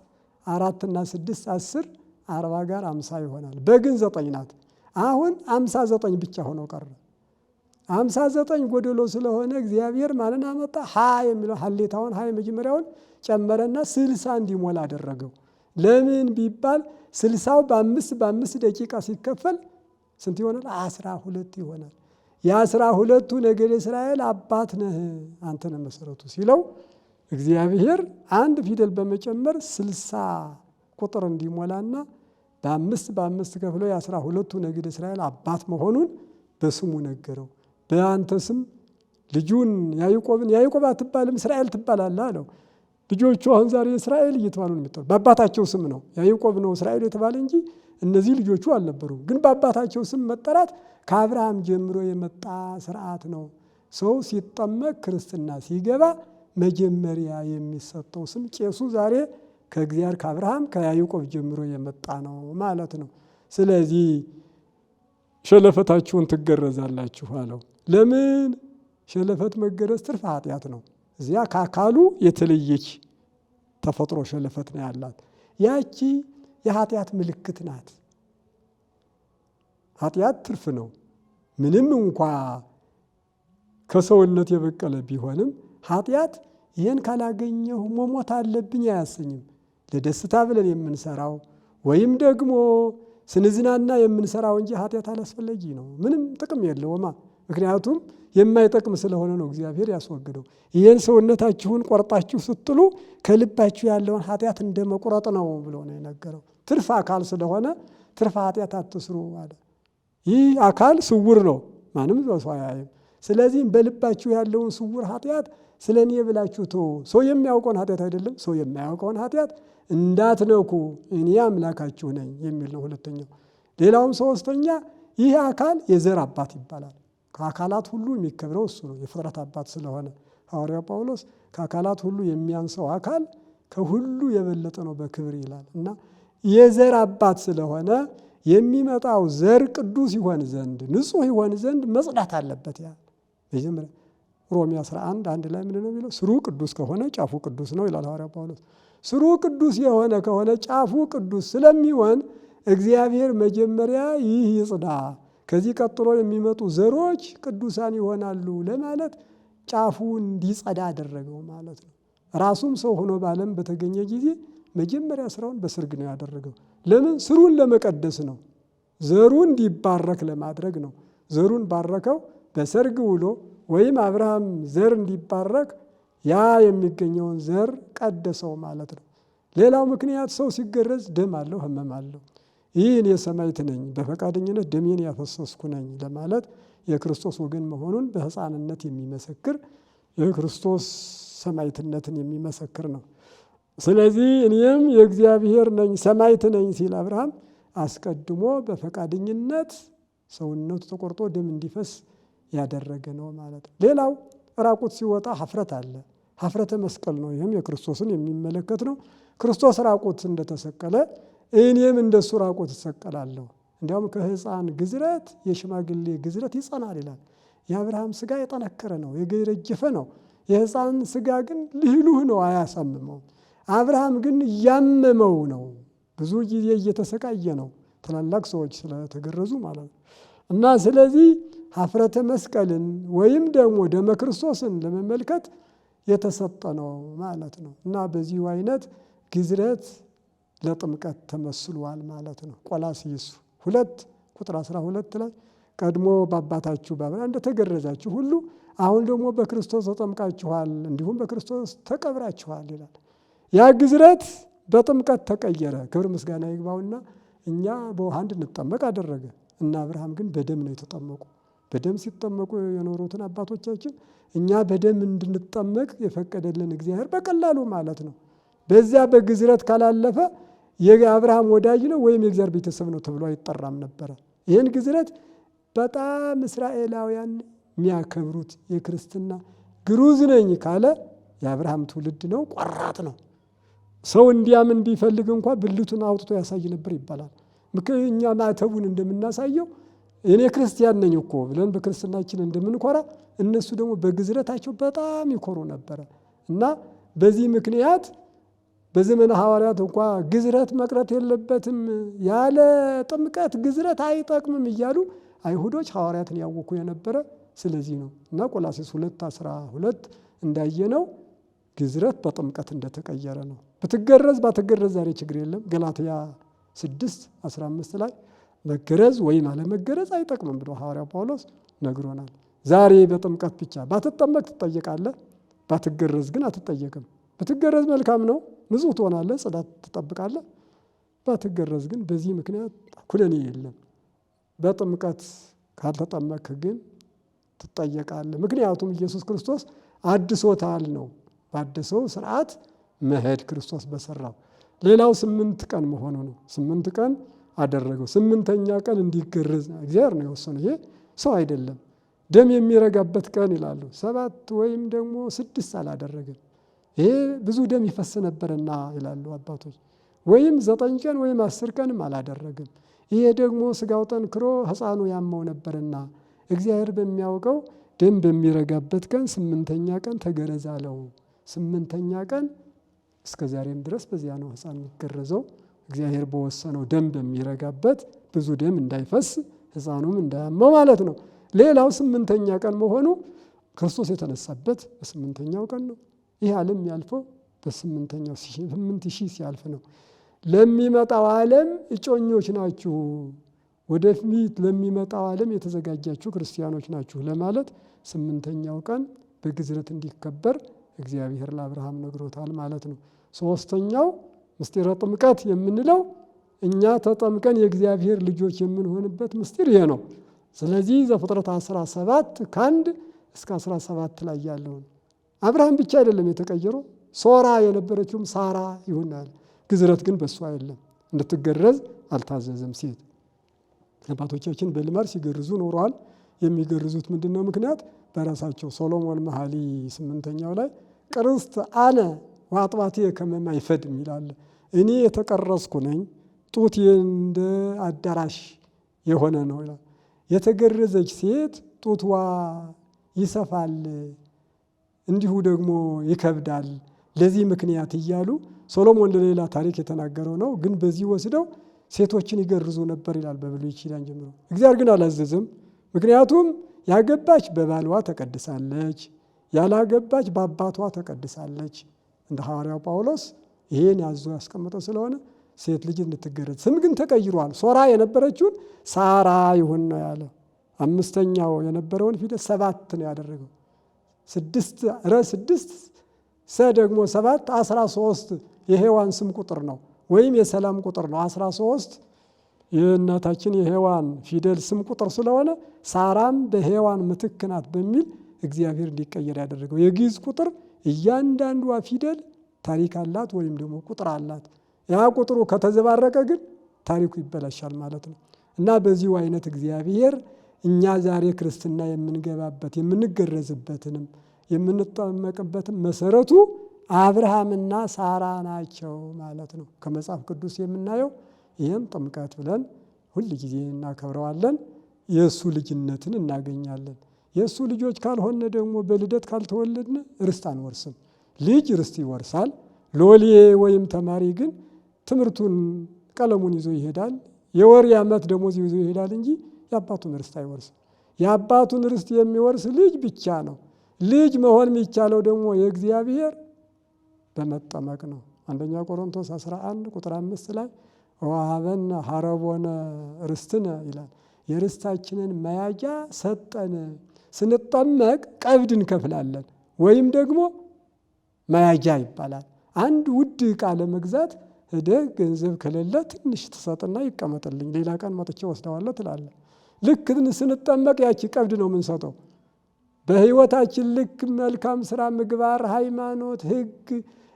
A: 4 እና 6 10 40 ጋር 50 ይሆናል። በግን 9 ናት። አሁን 59 ብቻ ሆነው ቀረ። 59 ጎደሎ ስለሆነ እግዚአብሔር ማንን አመጣ? ሀ የሚለው ሀሌታውን ሀ የመጀመሪያውን ጨመረና 60 እንዲሞላ አደረገው። ለምን ቢባል 60ው በ5 ደቂቃ ሲከፈል ስንት ይሆናል? 12 ይሆናል። የ12ቱ ነገደ እስራኤል አባት ነህ አንተ ነህ መሰረቱ ሲለው እግዚአብሔር አንድ ፊደል በመጨመር 60 ቁጥር እንዲሞላና በ5 ከፍሎ የ12ቱ ነገደ እስራኤል አባት መሆኑን በስሙ ነገረው። በአንተ ስም ልጁን ያዕቆብን ያዕቆብ አትባልም እስራኤል ትባላለህ አለው። ልጆቹ አሁን ዛሬ እስራኤል እየተባሉ ነው የሚጠሩ። በአባታቸው ስም ነው። ያዕቆብ ነው እስራኤል የተባለ እንጂ እነዚህ ልጆቹ አልነበሩም። ግን በአባታቸው ስም መጠራት ከአብርሃም ጀምሮ የመጣ ስርዓት ነው። ሰው ሲጠመቅ ክርስትና ሲገባ መጀመሪያ የሚሰጠው ስም ቄሱ ዛሬ ከእግዚአብሔር ከአብርሃም ከያዕቆብ ጀምሮ የመጣ ነው ማለት ነው። ስለዚህ ሸለፈታችሁን ትገረዛላችሁ አለው። ለምን? ሸለፈት መገረዝ ትርፍ ኃጢአት ነው። እዚያ ከአካሉ የተለየች ተፈጥሮ ሸለፈት ነው ያላት። ያቺ የኃጢአት ምልክት ናት። ኃጢአት ትርፍ ነው። ምንም እንኳ ከሰውነት የበቀለ ቢሆንም ኃጢአት ይህን ካላገኘሁ መሞት አለብኝ አያሰኝም። ለደስታ ብለን የምንሰራው ወይም ደግሞ ስንዝናና የምንሰራው እንጂ ኃጢአት አላስፈላጊ ነው። ምንም ጥቅም የለውማ። ምክንያቱም የማይጠቅም ስለሆነ ነው እግዚአብሔር ያስወገደው። ይህን ሰውነታችሁን ቆርጣችሁ ስትሉ ከልባችሁ ያለውን ኃጢአት እንደ መቁረጥ ነው ብሎ ነው የነገረው። ትርፍ አካል ስለሆነ ትርፍ ኃጢአት አትስሩ አለ። ይህ አካል ስውር ነው፣ ማንም ሰው አያይም። ስለዚህ በልባችሁ ያለውን ስውር ኃጢአት ስለ እኔ ብላችሁ ተው። ሰው የሚያውቀውን ኃጢአት አይደለም፣ ሰው የማያውቀውን ኃጢአት እንዳትነኩ እኔ አምላካችሁ ነኝ የሚል ነው ሁለተኛው። ሌላውም ሶስተኛ ይህ አካል የዘር አባት ይባላል። ከአካላት ሁሉ የሚከብረው እሱ ነው፣ የፍጥረት አባት ስለሆነ። ሐዋርያው ጳውሎስ ከአካላት ሁሉ የሚያንሰው አካል ከሁሉ የበለጠ ነው በክብር ይላል። እና የዘር አባት ስለሆነ የሚመጣው ዘር ቅዱስ ይሆን ዘንድ ንጹሕ ይሆን ዘንድ መጽዳት አለበት። ያ መጀመሪያ ሮሜ 11 ላይ ምን ነው የሚለው? ስሩ ቅዱስ ከሆነ ጫፉ ቅዱስ ነው ይላል ሐዋርያው ጳውሎስ። ስሩ ቅዱስ የሆነ ከሆነ ጫፉ ቅዱስ ስለሚሆን እግዚአብሔር መጀመሪያ ይህ ይጽዳ፣ ከዚህ ቀጥሎ የሚመጡ ዘሮች ቅዱሳን ይሆናሉ ለማለት ጫፉ እንዲጸዳ አደረገው ማለት ነው። ራሱም ሰው ሆኖ በዓለም በተገኘ ጊዜ መጀመሪያ ስራውን በሰርግ ነው ያደረገው። ለምን? ስሩን ለመቀደስ ነው። ዘሩ እንዲባረክ ለማድረግ ነው። ዘሩን ባረከው በሰርግ ውሎ ወይም አብርሃም ዘር እንዲባረክ ያ የሚገኘውን ዘር ቀደሰው ማለት ነው። ሌላው ምክንያት ሰው ሲገረዝ ደም አለው፣ ሕመም አለው። ይህ እኔ ሰማዕት ነኝ በፈቃደኝነት ደሜን ያፈሰስኩ ነኝ ለማለት የክርስቶስ ወገን መሆኑን በሕፃንነት የሚመሰክር የክርስቶስ ሰማዕትነትን የሚመሰክር ነው። ስለዚህ እኔም የእግዚአብሔር ነኝ ሰማዕት ነኝ ሲል አብርሃም አስቀድሞ በፈቃደኝነት ሰውነቱ ተቆርጦ ደም እንዲፈስ ያደረገ ነው ማለት ነው። ሌላው ራቁት ሲወጣ ሀፍረት አለ። ሀፍረተ መስቀል ነው። ይህም የክርስቶስን የሚመለከት ነው። ክርስቶስ ራቁት እንደተሰቀለ እኔም እንደሱ ራቁት እሰቀላለሁ። እንዲያውም ከሕፃን ግዝረት የሽማግሌ ግዝረት ይጸናል ይላል። የአብርሃም ስጋ የጠነከረ ነው፣ የገረጀፈ ነው። የሕፃን ስጋ ግን ልህሉህ ነው፣ አያሳምመውም። አብርሃም ግን እያመመው ነው፣ ብዙ ጊዜ እየተሰቃየ ነው። ትላላቅ ሰዎች ስለተገረዙ ማለት ነው። እና ስለዚህ ሀፍረተ መስቀልን ወይም ደግሞ ደመ ክርስቶስን ለመመልከት የተሰጠ ነው ማለት ነው። እና በዚሁ አይነት ግዝረት ለጥምቀት ተመስሏል ማለት ነው። ቆላስይስ 2:12 ላይ ቀድሞ በአባታችሁ በአብርሃም እንደተገረዛችሁ ሁሉ አሁን ደግሞ በክርስቶስ ተጠምቃችኋል፣ እንዲሁም በክርስቶስ ተቀብራችኋል ይላል። ያ ግዝረት በጥምቀት ተቀየረ። ክብር ምስጋና ይግባውና እኛ በውሃ እንድንጠመቅ አደረገ። እና አብርሃም ግን በደም ነው የተጠመቁ። በደም ሲጠመቁ የኖሩትን አባቶቻችን እኛ በደም እንድንጠመቅ የፈቀደልን እግዚአብሔር በቀላሉ ማለት ነው። በዚያ በግዝረት ካላለፈ የአብርሃም ወዳጅ ነው ወይም የእግዚአብሔር ቤተሰብ ነው ተብሎ አይጠራም ነበረ። ይህን ግዝረት በጣም እስራኤላውያን የሚያከብሩት የክርስትና ግሩዝ ነኝ ካለ የአብርሃም ትውልድ ነው፣ ቆራጥ ነው። ሰው እንዲያምን ቢፈልግ እንኳ ብልቱን አውጥቶ ያሳይ ነበር ይባላል። እኛ ማተቡን እንደምናሳየው እኔ ክርስቲያን ነኝ እኮ ብለን በክርስትናችን እንደምንኮራ እነሱ ደግሞ በግዝረታቸው በጣም ይኮሩ ነበረ። እና በዚህ ምክንያት በዘመነ ሐዋርያት እንኳ ግዝረት መቅረት የለበትም፣ ያለ ጥምቀት ግዝረት አይጠቅምም እያሉ አይሁዶች ሐዋርያትን ያወኩ የነበረ ስለዚህ ነው። እና ቆላስይስ 2:12 እንዳየነው ግዝረት በጥምቀት እንደተቀየረ ነው። ብትገረዝ ባትገረዝ ዛሬ ችግር የለም። ገላትያ 6:15 ላይ መገረዝ ወይም አለመገረዝ አይጠቅምም ብሎ ሐዋርያው ጳውሎስ ነግሮናል። ዛሬ በጥምቀት ብቻ ባትጠመቅ ትጠየቃለህ፣ ባትገረዝ ግን አትጠየቅም። ብትገረዝ መልካም ነው፣ ንጹሕ ትሆናለህ፣ ጽዳት ትጠብቃለህ። ባትገረዝ ግን በዚህ ምክንያት ኩነኔ የለም። በጥምቀት ካልተጠመቅ ግን ትጠየቃለህ። ምክንያቱም ኢየሱስ ክርስቶስ አድሶታል ነው። ባደሰው ስርዓት መሄድ ክርስቶስ በሰራው። ሌላው 8 ቀን መሆኑ ነው። 8 ቀን አደረገው። 8ኛ ቀን እንዲገረዝ እግዚአብሔር ነው የወሰነው። ይሄ ሰው አይደለም። ደም የሚረጋበት ቀን ይላሉ። 7 ወይም ደግሞ 6 አላደረገም። ይሄ ብዙ ደም ይፈስ ነበርና ይላሉ አባቶች። ወይም 9 ቀን ወይም 10 ቀንም አላደረገም። ይሄ ደግሞ ስጋው ጠንክሮ ሕፃኑ ያመው ነበርና እግዚአብሔር በሚያውቀው ደም በሚረጋበት ቀን 8ኛ ቀን ተገረዝ አለው። 8ኛ ቀን እስከ ዛሬም ድረስ በዚያ ነው ሕፃን የሚገረዘው። እግዚአብሔር በወሰነው ደም በሚረጋበት ብዙ ደም እንዳይፈስ ሕፃኑም እንዳያመው ማለት ነው። ሌላው 8ኛ ቀን መሆኑ ክርስቶስ የተነሳበት በ8ኛው ቀን ነው። ይህ ዓለም ያልፈው በ8ኛው 8000 ሲያልፍ ነው። ለሚመጣው ዓለም እጮኞች ናችሁ፣ ወደፊት ለሚመጣው ዓለም የተዘጋጃችሁ ክርስቲያኖች ናችሁ ለማለት 8ኛው ቀን በግዝረት እንዲከበር እግዚአብሔር ለአብርሃም ነግሮታል ማለት ነው። 3ኛው ምስጢረ ጥምቀት የምንለው እኛ ተጠምቀን የእግዚአብሔር ልጆች የምንሆንበት ምስጢር ይሄ ነው። ስለዚህ ዘፍጥረት 17 ከ1 እስከ 17 ላይ ያለውን አብርሃም ብቻ አይደለም የተቀየረው፣ ሶራ የነበረችውም ሳራ ይሆናል። ግዝረት ግን በሷ የለም፣ እንድትገረዝ አልታዘዘም። ሴት አባቶቻችን በልማድ ሲገርዙ ኖረዋል። የሚገርዙት ምንድነው ምክንያት? በራሳቸው ሶሎሞን መኃልይ 8ኛው ላይ ቅርስት አነ ወአጥባቴ ከመ ማይ ፈድም ይላል። እኔ የተቀረስኩ ነኝ፣ ጡቴ እንደ አዳራሽ የሆነ ነው ይላል። የተገረዘች ሴት ጡትዋ ይሰፋል፣ እንዲሁ ደግሞ ይከብዳል። ለዚህ ምክንያት እያሉ ሶሎሞን ለሌላ ታሪክ የተናገረው ነው። ግን በዚህ ወስደው ሴቶችን ይገርዙ ነበር ይላል በብሉይ ኪዳን ጀምሮ። እግዚአብሔር ግን አላዘዘም። ምክንያቱም ያገባች በባሏ ተቀድሳለች፣ ያላገባች በአባቷ ተቀድሳለች። እንደ ሐዋርያው ጳውሎስ ይሄን ያዞ ያስቀመጠው ስለሆነ ሴት ልጅ እንድትገረዝ። ስም ግን ተቀይሯል። ሶራ የነበረችውን ሳራ ይሁን ነው ያለው። 5ኛው የነበረውን ፊደል 7 ነው ያደረገው። 6 ሰ ደግሞ 7 13 የሔዋን ስም ቁጥር ነው ወይም የሰላም ቁጥር ነው። 13 የእናታችን የሔዋን ፊደል ስም ቁጥር ስለሆነ ሳራም በሔዋን ምትክ ናት በሚል እግዚአብሔር እንዲቀየር ያደረገው። የግዕዝ ቁጥር እያንዳንዷ ፊደል ታሪክ አላት ወይም ደግሞ ቁጥር አላት። ያ ቁጥሩ ከተዘባረቀ ግን ታሪኩ ይበላሻል ማለት ነው። እና በዚሁ አይነት እግዚአብሔር እኛ ዛሬ ክርስትና የምንገባበት የምንገረዝበትንም የምንጠመቅበትም መሰረቱ አብርሃምና ሳራ ናቸው ማለት ነው። ከመጽሐፍ ቅዱስ የምናየው ይህም ጥምቀት ብለን ሁል ጊዜ እናከብረዋለን። የእሱ ልጅነትን እናገኛለን። የእሱ ልጆች ካልሆነ ደግሞ በልደት ካልተወለድን ርስት አንወርስም። ልጅ ርስት ይወርሳል። ሎሌ ወይም ተማሪ ግን ትምህርቱን ቀለሙን ይዞ ይሄዳል። የወር የዓመት ደሞዝ ይዞ ይሄዳል እንጂ የአባቱን ርስት አይወርስም። የአባቱን ርስት የሚወርስ ልጅ ብቻ ነው። ልጅ መሆን የሚቻለው ደግሞ የእግዚአብሔር በመጠመቅ ነው። 1ኛ ቆሮንቶስ 11 ቁጥር 5 ላይ ወሀበነ ሀረቦነ ርስትነ ይላል። የርስታችንን መያዣ ሰጠን። ስንጠመቅ ቀብድ እንከፍላለን ወይም ደግሞ መያዣ ይባላል። አንድ ውድ ዕቃ ለመግዛት ሄደህ ገንዘብ ከሌለ ትንሽ ትሰጥና ይቀመጥልኝ ሌላ ቀን መጥቼ ወስደዋለሁ ትላለህ። ልክ ስንጠመቅ ያቺ ቀብድ ነው የምንሰጠው። በህይወታችን ልክ መልካም ስራ፣ ምግባር፣ ሃይማኖት፣ ህግ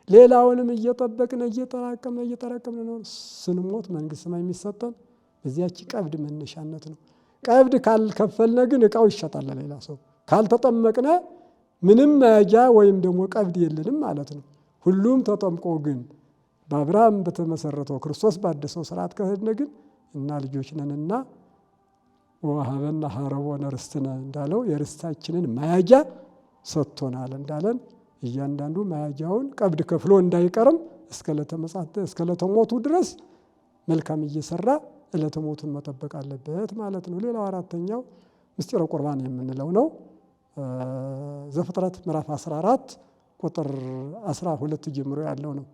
A: ሌላውንም እየጠበቅን እየተራቀምን ነው ስንሞት መንግስት ሰማይ የሚሰጠን በዚያች ቀብድ መነሻነት ነው። ቀብድ ካልከፈልነ ግን ዕቃው ይሸጣል ለሌላ ሰው። ካልተጠመቅነ ምንም መያዣ ወይም ደግሞ ቀብድ የለንም ማለት ነው። ሁሉም ተጠምቆ ግን በአብርሃም በተመሰረተው ክርስቶስ ባደሰው ስርዓት ከሄድነ ግን እና ልጆች ነንና ወሀበነ ሀረቦነ ርስትነ እንዳለው የርስታችንን መያዣ ሰጥቶናል እንዳለን እያንዳንዱ መያጃውን ቀብድ ከፍሎ እንዳይቀርም እስከ ዕለተ ሞቱ ድረስ መልካም እየሰራ ዕለተ ሞቱን መጠበቅ አለበት ማለት ነው። ሌላው አራተኛው ምስጢረ ቁርባን የምንለው ነው። ዘፍጥረት ምዕራፍ 14 ቁጥር 12 ጀምሮ ያለው ነው።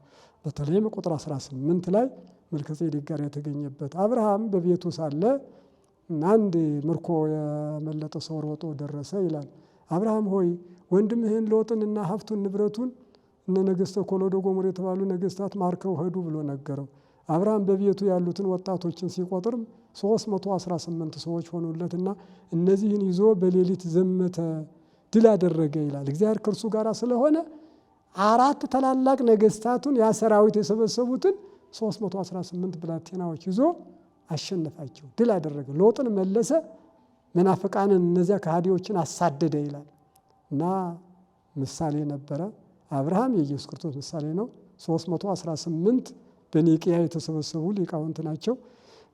A: በተለይም ቁጥር 18 ላይ መልከጼዴቅ ጋር የተገኘበት አብርሃም በቤቱ ሳለ አንድ ምርኮ የመለጠ ሰው ሮጦ ደረሰ ይላል። አብርሃም ሆይ ወንድምህን ሎጥንና ሀብቱን ንብረቱን እነ ነገሥተ ኮሎዶ ጎሞር የተባሉ ነገሥታት ማርከው ሄዱ ብሎ ነገረው። አብርሃም በቤቱ ያሉትን ወጣቶችን ሲቆጥር 318 ሰዎች ሆኑለትና እነዚህን ይዞ በሌሊት ዘመተ፣ ድል አደረገ ይላል። እግዚአብሔር ከእርሱ ጋር ስለሆነ 4 ታላላቅ ነገሥታቱን ያ ሰራዊት የሰበሰቡትን 318 ብላቴናዎች ይዞ አሸነፋቸው፣ ድል አደረገ። ሎጥን መለሰ፣ መናፍቃንን እነዚያ ከሃዲዎችን አሳደደ ይላል እና ምሳሌ ነበረ። አብርሃም የኢየሱስ ክርስቶስ ምሳሌ ነው። 318 በኒቅያ የተሰበሰቡ ሊቃውንት ናቸው።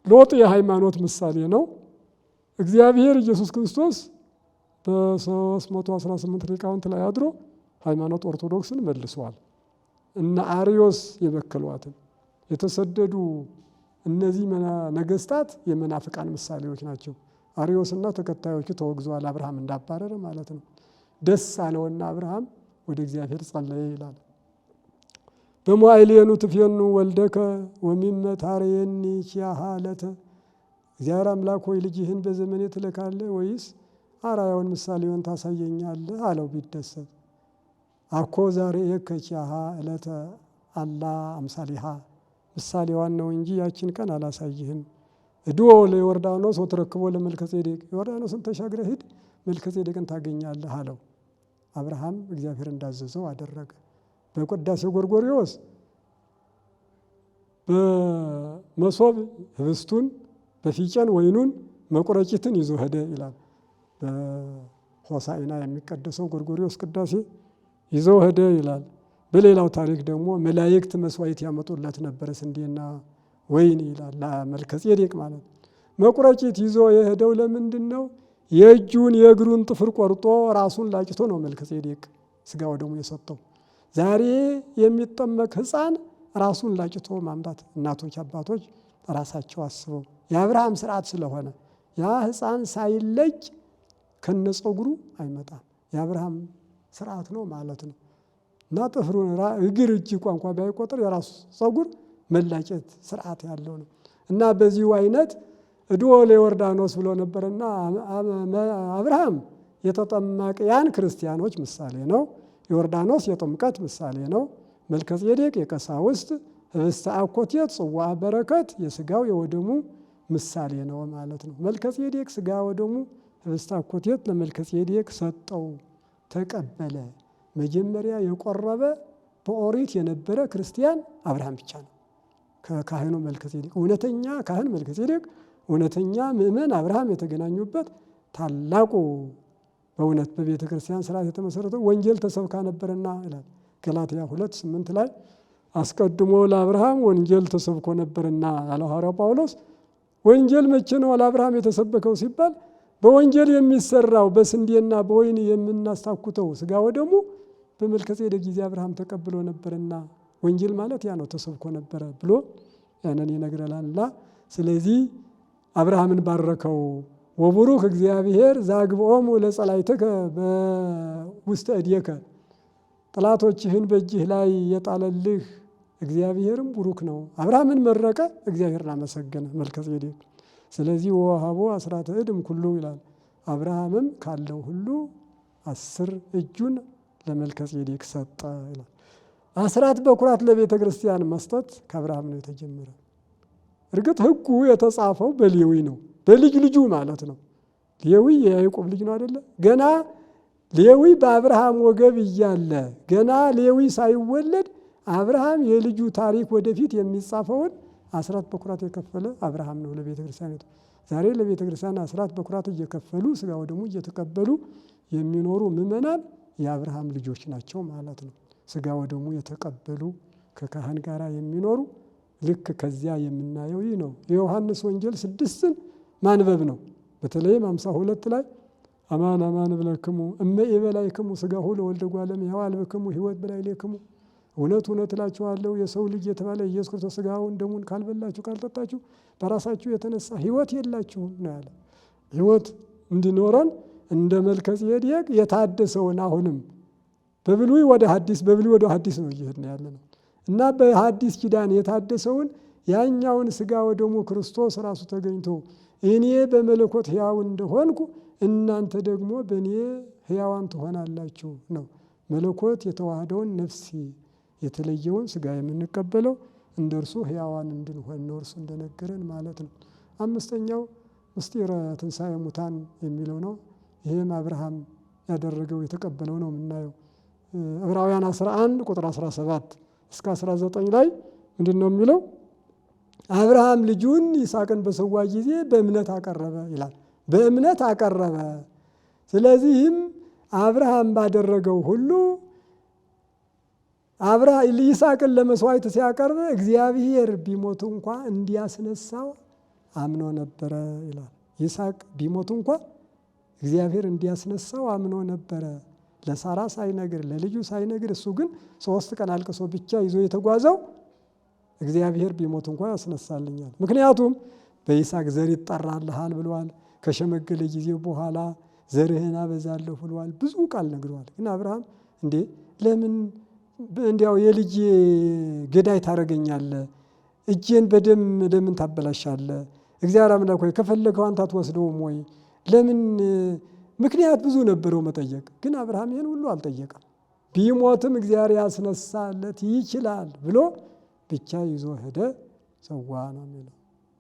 A: ሎጥ የሃይማኖት ምሳሌ ነው። እግዚአብሔር ኢየሱስ ክርስቶስ በ318 ሊቃውንት ላይ አድሮ ሃይማኖት ኦርቶዶክስን መልሷል። እነ አርዮስ የበከሏትን የተሰደዱ እነዚህ ነገሥታት የመናፍቃን ምሳሌዎች ናቸው። አርዮስና ተከታዮቹ ተወግዘዋል፣ አብርሃም እንዳባረረ ማለት ነው። ደስ አለውና አብርሃም ወደ እግዚአብሔር ጸለየ ይላል። በመዋዕሌኑ ትፌኑ ወልደከ ወሚመ ታርየኒ ኪያሃ ለተ። እግዚአብሔር አምላክ ሆይ ልጅህን በዘመኔ ትልካለህ ወይስ አርአያውን ምሳሌውን ታሳየኛለህ አለው ቢደሰት። አኮ ዛሬከ ኪያሃ ለተ አላ አምሳሊሃ፣ ምሳሌዋን ነው እንጂ ያችን ቀን አላሳይህም። እድዎ ለዮርዳኖስ ወትረክቦ ለመልከጼዴቅ፣ ዮርዳኖስን ተሻግረህ ሂድ መልከጼዴቅን ታገኛለህ አለው። አብርሃም እግዚአብሔር እንዳዘዘው አደረገ። በቅዳሴው ጎርጎርዮስ በመሶብ ህብስቱን በፊጨን ወይኑን መቁረጭትን ይዞ ሄደ ይላል። በሆሳዕና የሚቀደሰው ጎርጎርዮስ ቅዳሴ ይዘው ሄደ ይላል። በሌላው ታሪክ ደግሞ መላእክት መስዋዕት ያመጡለት ነበረ፣ ስንዴና ወይን ይላል ለመልከጼዴቅ ማለት። መቁረጭት ይዞ የሄደው ለምንድን ነው? የእጁን የእግሩን ጥፍር ቆርጦ ራሱን ላጭቶ ነው መልከጼዴቅ ስጋ ወደሙ የሰጠው። ዛሬ የሚጠመቅ ሕፃን ራሱን ላጭቶ ማምጣት እናቶች አባቶች ራሳቸው አስበው የአብርሃም ስርዓት ስለሆነ ያ ሕፃን ሳይለጭ ከነፀጉሩ አይመጣም። የአብርሃም ስርዓት ነው ማለት ነው። እና ጥፍሩን እግር እጅ ቋንቋ ባይቆጥር የራሱ ፀጉር መላጨት ስርዓት ያለው ነው። እና በዚሁ አይነት እድዎ ለዮርዳኖስ ብሎ ነበርና አብርሃም የተጠማቅያን ክርስቲያኖች ምሳሌ ነው። ዮርዳኖስ የጥምቀት ምሳሌ ነው። መልከጼዴቅ የቀሳውስት ህብስተ አኮቴት ጽዋ በረከት የስጋው የወደሙ ምሳሌ ነው ማለት ነው። መልከጼዴቅ ስጋ ወደሙ ህብስተ አኮቴት ለመልከጼዴቅ ሰጠው፣ ተቀበለ። መጀመሪያ የቆረበ በኦሪት የነበረ ክርስቲያን አብርሃም ብቻ ነው። ከካህኑ መልከጼዴቅ እውነተኛ ካህን መልከጼዴቅ፣ እውነተኛ ምእመን አብርሃም የተገናኙበት ታላቁ በእውነት በቤተ ክርስቲያን ስርዓት የተመሰረተው ወንጌል ተሰብካ ነበርና ይላል ገላትያ 2:8 ላይ አስቀድሞ ለአብርሃም ወንጌል ተሰብኮ ነበርና ያለው ሐዋርያው ጳውሎስ። ወንጌል መቼ ነው ለአብርሃም የተሰበከው ሲባል በወንጌል የሚሰራው በስንዴና በወይን የምናስታኩተው ስጋ ወደሙ በመልከጼዴቅ ጊዜ አብርሃም ተቀብሎ ነበርና ወንጌል ማለት ያ ነው፣ ተሰብኮ ነበረ ብሎ ያንን ይነግረናልና። ስለዚህ አብርሃምን ባረከው። ወቡሩክ እግዚአብሔር ዛግብኦሙ ለጸላእትከ በውስተ እዴከ፣ ጠላቶችህን በእጅህ ላይ የጣለልህ እግዚአብሔርም ቡሩክ ነው። አብርሃምን መረቀ፣ እግዚአብሔርን አመሰገነ መልከጼዴቅ። ስለዚህ ወወሀቦ አስራተ እድም ኩሉ ይላል። አብርሃምም ካለው ሁሉ 10 እጁን ለመልከጼዴቅ ሰጠ ይላል። አስራት በኩራት ለቤተ ክርስቲያን መስጠት ከአብርሃም ነው የተጀመረ። እርግጥ ሕጉ የተጻፈው በሌዊ ነው፣ በልጅ ልጁ ማለት ነው። ሌዊ የያዕቆብ ልጅ ነው አይደለ? ገና ሌዊ በአብርሃም ወገብ እያለ ገና ሌዊ ሳይወለድ አብርሃም የልጁ ታሪክ ወደፊት የሚጻፈውን አስራት በኩራት የከፈለ አብርሃም ነው ለቤተ ክርስቲያኒቱ። ዛሬ ለቤተ ክርስቲያን አስራት በኩራት እየከፈሉ ስጋ ወደሙ እየተቀበሉ የሚኖሩ ምእመናን የአብርሃም ልጆች ናቸው ማለት ነው። ስጋ ወደሙ የተቀበሉ ከካህን ጋር የሚኖሩ ልክ ከዚያ የምናየው ይህ ነው። የዮሐንስ ወንጌል 6ን ማንበብ ነው። በተለይም 52 ላይ አማን አማን እብለክሙ እመ ኢበላዕክሙ ሥጋሁ ለወልደ እጓለ እመሕያው አልብክሙ ሕይወት በላዕሌክሙ። እውነት እውነት እላችኋለሁ የሰው ልጅ የተባለ ኢየሱስ ክርስቶስ ሥጋውን ደሙን ካልበላችሁ ካልጠጣችሁ በራሳችሁ የተነሳ ሕይወት የላችሁም ነው ያለ። ሕይወት እንዲኖረን እንደ መልከ ጼዴቅ የታደሰውን አሁንም በብሉይ ወደ ሐዲስ በብሉይ ወደ ሐዲስ ነው እየሄድን ያለ ነው እና በሐዲስ ኪዳን የታደሰውን ያኛውን ሥጋ ወደሙ ክርስቶስ ራሱ ተገኝቶ እኔ በመለኮት ሕያው እንደሆንኩ እናንተ ደግሞ በእኔ ሕያዋን ትሆናላችሁ ነው። መለኮት የተዋህደውን ነፍስ የተለየውን ሥጋ የምንቀበለው እንደ እርሱ ሕያዋን እንድንሆን ነው እርሱ እንደነገረን ማለት ነው። አምስተኛው ምስጢረ ትንሣኤ ሙታን የሚለው ነው። ይህም አብርሃም ያደረገው የተቀበለው ነው የምናየው። ዕብራውያን 11 ቁጥር 17 እስከ 19 ላይ ምንድን ነው የሚለው? አብርሃም ልጁን ይስሐቅን በሰዋ ጊዜ በእምነት አቀረበ ይላል። በእምነት አቀረበ። ስለዚህም አብርሃም ባደረገው ሁሉ ይስሐቅን ለመስዋዕት ሲያቀርብ እግዚአብሔር ቢሞት እንኳ እንዲያስነሳው አምኖ ነበረ ይላል። ይስሐቅ ቢሞት እንኳ እግዚአብሔር እንዲያስነሳው አምኖ ነበረ። ለሳራ ሳይነግር ለልጁ ሳይነግር እሱ ግን 3 ቀን አልቅሶ ብቻ ይዞ የተጓዘው እግዚአብሔር ቢሞት እንኳ ያስነሳልኛል። ምክንያቱም በይስሐቅ ዘር ይጠራልሃል ብለዋል። ከሸመገለ ጊዜ በኋላ ዘርህን አበዛለሁ ብለዋል። ብዙ ቃል ነግረዋል። ግን አብርሃም እንዴ ለምን እንዲያው የልጄ ገዳይ ታረገኛለህ? እጄን በደም ለምን ታበላሻለህ? እግዚአብሔር አምላክ ሆይ ከፈለከው አንተ አትወስደውም ወይ? ለምን? ምክንያት ብዙ ነበረው መጠየቅ። ግን አብርሃም ይህን ሁሉ አልጠየቀም። ቢሞትም እግዚአብሔር ያስነሳለት ይችላል ብሎ ብቻ ይዞ ሄደ፣ ሰዋ ነው የሚለው።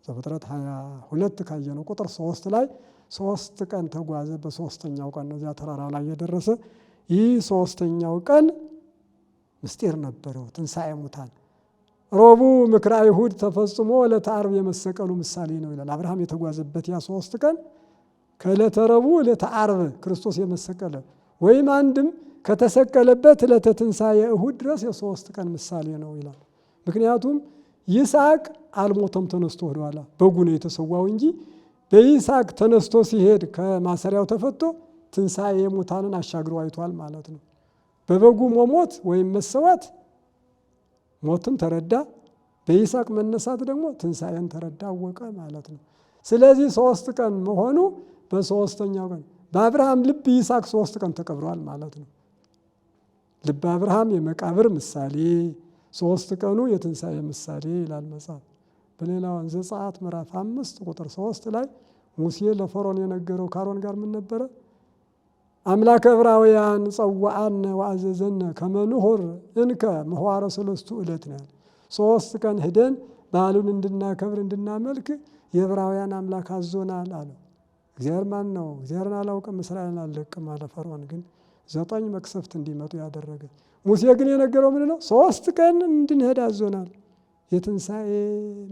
A: ዘፍጥረት 22 ካየነው ቁጥር 3 ላይ 3 ቀን ተጓዘ። በ3ኛው ቀን ነው እዚያ ተራራው ላይ የደረሰ። ይህ 3ኛው ቀን ምስጢር ነበረው፣ ትንሣኤ ሙታን። ረቡዕ ምክረ አይሁድ ተፈጽሞ ዕለተ ዓርብ የመሰቀሉ ምሳሌ ነው ይላል። አብርሃም የተጓዘበት ያ 3 ቀን ከዕለተ ረቡዕ ዕለተ ዓርብ ክርስቶስ የመሰቀለ ወይም አንድም ከተሰቀለበት ዕለተ ትንሣኤ እሁድ ድረስ የ3 ቀን ምሳሌ ነው ይላል። ምክንያቱም ይስሐቅ አልሞተም፣ ተነስቶ ሄዷል። በጉ ነው የተሰዋው እንጂ በይስሐቅ ተነስቶ ሲሄድ ከማሰሪያው ተፈቶ ትንሣኤ ሙታንን አሻግሮ አይቷል ማለት ነው። በበጉ መሞት ወይም መሰዋት ሞትን ተረዳ፣ በይስሐቅ መነሳት ደግሞ ትንሣኤን ተረዳ፣ አወቀ ማለት ነው። ስለዚህ 3 ቀን መሆኑ በ3ኛው ቀን በአብርሃም ልብ ይስሐቅ 3 ቀን ተቀብሯል ማለት ነው። ልብ አብርሃም የመቃብር ምሳሌ፣ 3 ቀኑ የትንሣኤ ምሳሌ ይላል መጽሐፍ። በሌላው ዘጸአት ምዕራፍ 5 ቁጥር 3 ላይ ሙሴ ለፈርዖን የነገረው ከአሮን ጋር ምን ነበረ? አምላከ ዕብራውያን ጸዋአነ ወአዘዘነ ከመ ንሑር እንከ ምሕዋረ 3 ዕለት ነው። 3 ቀን ሄደን በዓሉን እንድናከብር እንድናመልክ የዕብራውያን አምላክ አዞናል አለው። እግዚአብሔር ማን ነው? እግዚአብሔርን አላውቅም እስራኤልን አልለቅም አለ ፈርዖን። ግን 9 መቅሰፍት እንዲመጡ ያደረገ። ሙሴ ግን የነገረው ምንድን ነው? 3 ቀን እንድንሄድ አዞናል። የትንሣኤ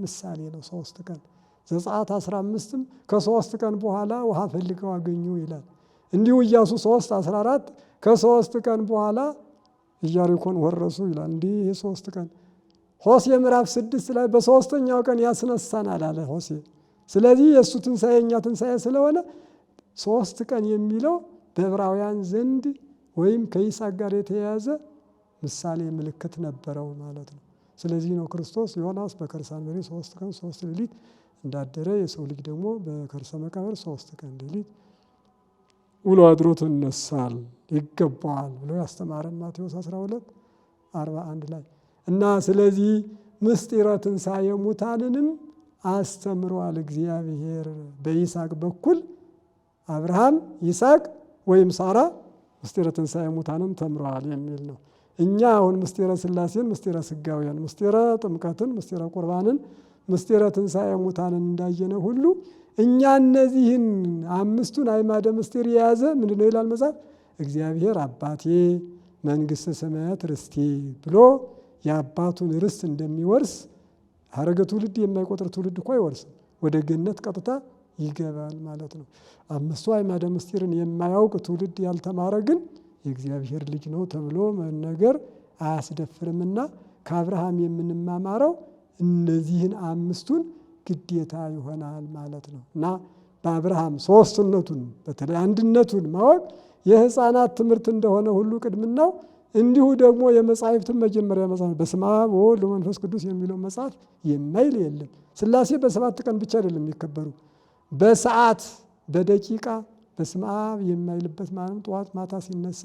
A: ምሳሌ ነው 3 ቀን። ዘጸአት 15ም ከ3 ቀን በኋላ ውሃ ፈልገው አገኙ ይላል። እንዲሁ ኢያሱ 3:14 ከ3 ቀን በኋላ ኢያሪኮን ወረሱ ይላል። እንዲህ የ3 ቀን ሆሴ ምዕራፍ 6 ላይ በ3ኛው ቀን ያስነሳናል አለ ሆሴ። ስለዚህ የእሱ ትንሣኤ እኛ ትንሣኤ ስለሆነ 3 ቀን የሚለው በዕብራውያን ዘንድ ወይም ከይስሐቅ ጋር የተያያዘ ምሳሌ ምልክት ነበረው ማለት ነው። ስለዚህ ነው ክርስቶስ ዮናስ በከርሰ አንበሪ 3 ቀን 3 ሌሊት እንዳደረ የሰው ልጅ ደግሞ በከርሰ መቃብር 3 ቀን ሌሊት ውሎ አድሮ ይነሳል ይገባዋል ብሎ ያስተማረን ማቴዎስ 12:41 ላይ እና ስለዚህ ምስጢረ ትንሣኤ ሙታንንም አስተምሯል እግዚአብሔር በይስሐቅ በኩል። አብርሃም፣ ይስሐቅ ወይም ሳራ ምስጢረ ትንሣኤ ሙታንን ተምረዋል የሚል ነው። እኛ አሁን ምስጢረ ሥላሴን፣ ምስጢረ ሥጋውያን፣ ምስጢረ ጥምቀትን፣ ምስጢረ ቁርባንን፣ ምስጢረ ትንሣኤ ሙታንን እንዳየነ ሁሉ እኛ እነዚህን 5ቱን አዕማደ ምስጢር የያዘ ምንድን ነው ይላል መጽሐፍ? እግዚአብሔር አባቴ መንግሥተ ሰማያት ርስቴ ብሎ የአባቱን ርስት እንደሚወርስ ሀረገ ትውልድ የማይቆጥር ትውልድ እኮ አይወርስም፣ ወደ ገነት ቀጥታ ይገባል ማለት ነው። 5ቱ አዕማደ ምስጢርን የማያውቅ ትውልድ ያልተማረ ግን የእግዚአብሔር ልጅ ነው ተብሎ መነገር አያስደፍርምና ከአብርሃም የምንማማረው እነዚህን 5ቱን ግዴታ ይሆናል ማለት ነው። እና በአብርሃም ሶስትነቱን በተለይ አንድነቱን ማወቅ የሕፃናት ትምህርት እንደሆነ ሁሉ ቅድምናው እንዲሁ ደግሞ የመጻሕፍትን መጀመሪያ መጽሐፍ በስመ አብ ወወልድ ወመንፈስ ቅዱስ የሚለው መጽሐፍ የማይል የለም። ሥላሴ በ7 ቀን ብቻ አይደለም የሚከበሩ በሰዓት በደቂቃ በስመ አብ የማይልበት ማለት ጠዋት ማታ ሲነሳ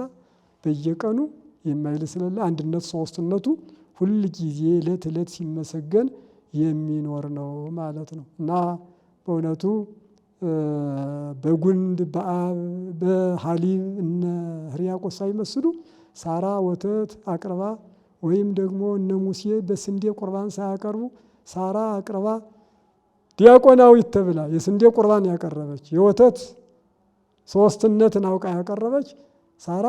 A: በየቀኑ የማይል ስለሌለ አንድነት ሶስትነቱ ሁል ጊዜ ዕለት ዕለት ሲመሰገን የሚኖር ነው ማለት ነው እና በእውነቱ በጉንድ በአብ በሐሊብ እነ ሕርያቆስ ሳይመስሉ ሳራ ወተት አቅርባ ወይም ደግሞ እነ ሙሴ በስንዴ ቁርባን ሳያቀርቡ ሳራ አቅርባ ዲያቆናዊት ተብላ የስንዴ ቁርባን ያቀረበች የወተት ሶስትነትን አውቃ ያቀረበች ሳራ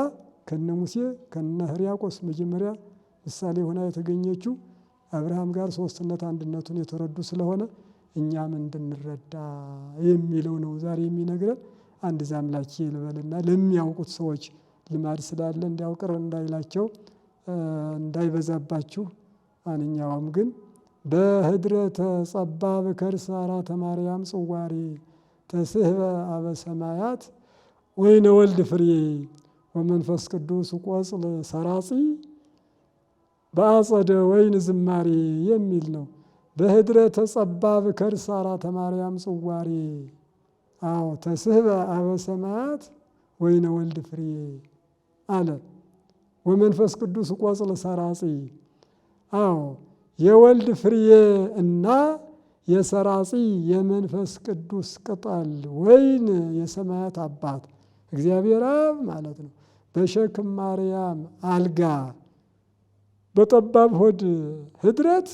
A: ከነ ሙሴ ከነ ሕርያቆስ መጀመሪያ ምሳሌ ሆና የተገኘችው አብርሃም ጋር ሶስትነት አንድነቱን የተረዱ ስለሆነ እኛም እንድንረዳ የሚለው ነው ዛሬ የሚነግረን። አንድ አምላኬ ልበልና ለሚያውቁት ሰዎች ልማድ ስላለ እንዲያውቅር እንዳይላቸው እንዳይበዛባችሁ አንኛውም ግን በህድረተ ጸባብ ከርስ አራተ ማርያም ጽዋሬ ተስህበ አበ ሰማያት ወይነ ወልድ ፍሬ ወመንፈስ ቅዱስ ቆጽል ሰራጺ በአጸደ ወይን ዝማሬ የሚል ነው። በህድረተ ጸባብ ከርስ አራተ ማርያም ጽዋሬ አዎ ተስህበ አበ ሰማያት ወይነ ወልድ ፍሬ አለ። ወመንፈስ ቅዱስ ቆጽል ሰራጺ አዎ የወልድ ፍሬ እና የሰራጺ የመንፈስ ቅዱስ ቅጠል ወይን የሰማያት አባት እግዚአብሔር አብ ማለት ነው። በሸክም ማርያም አልጋ በጠባብ ሆድ ህድረት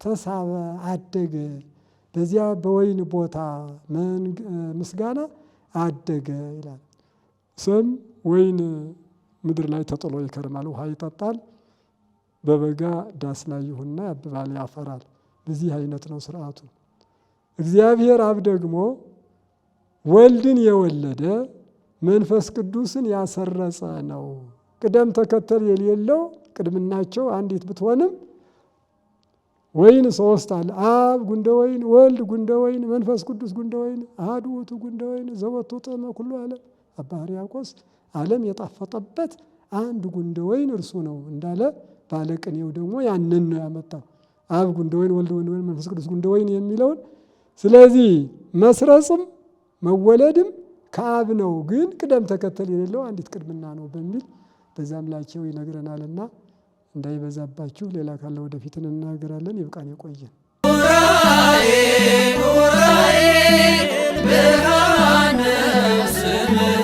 A: ተሳበ አደገ። በዚያ በወይን ቦታ ምስጋና አደገ ይላል። ሰም ወይን ምድር ላይ ተጥሎ ይከርማል፣ ውሃ ይጠጣል። በበጋ ዳስ ላይ ይሁንና ያብባል፣ ያፈራል። በዚህ አይነት ነው ስርዓቱ። እግዚአብሔር አብ ደግሞ ወልድን የወለደ መንፈስ ቅዱስን ያሰረጸ ነው። ቅደም ተከተል የሌለው ቅድምናቸው አንዲት ብትሆንም ወይን ሶስት አለ። አብ ጉንደ ወይን፣ ወልድ ጉንደ ወይን፣ መንፈስ ቅዱስ ጉንደ ወይን፣ አሐዱ ውእቱ ጉንደ ወይን ዘወቱ ጥዕመ ኩሉ ዓለም። አባ ሕርያቆስ ዓለም የጣፈጠበት አንድ ጉንደ ወይን እርሱ ነው እንዳለ ባለቅኔው ደግሞ ያንን ነው ያመጣው። አብ ጉንደ ወይን፣ ወልድ ጉንደ ወይን፣ መንፈስ ቅዱስ ጉንደ ወይን የሚለውን። ስለዚህ መስረጽም መወለድም ከአብ ነው፣ ግን ቅደም ተከተል የሌለው አንዲት ቅድምና ነው በሚል በዛም ላቸው ይነግረናልና እንዳይበዛባችሁ ሌላ ካለ ወደፊት እንናገራለን። ይብቃን፣ ይቆየን። ኡራኤል ኡራኤል ብርሃነ ስምህ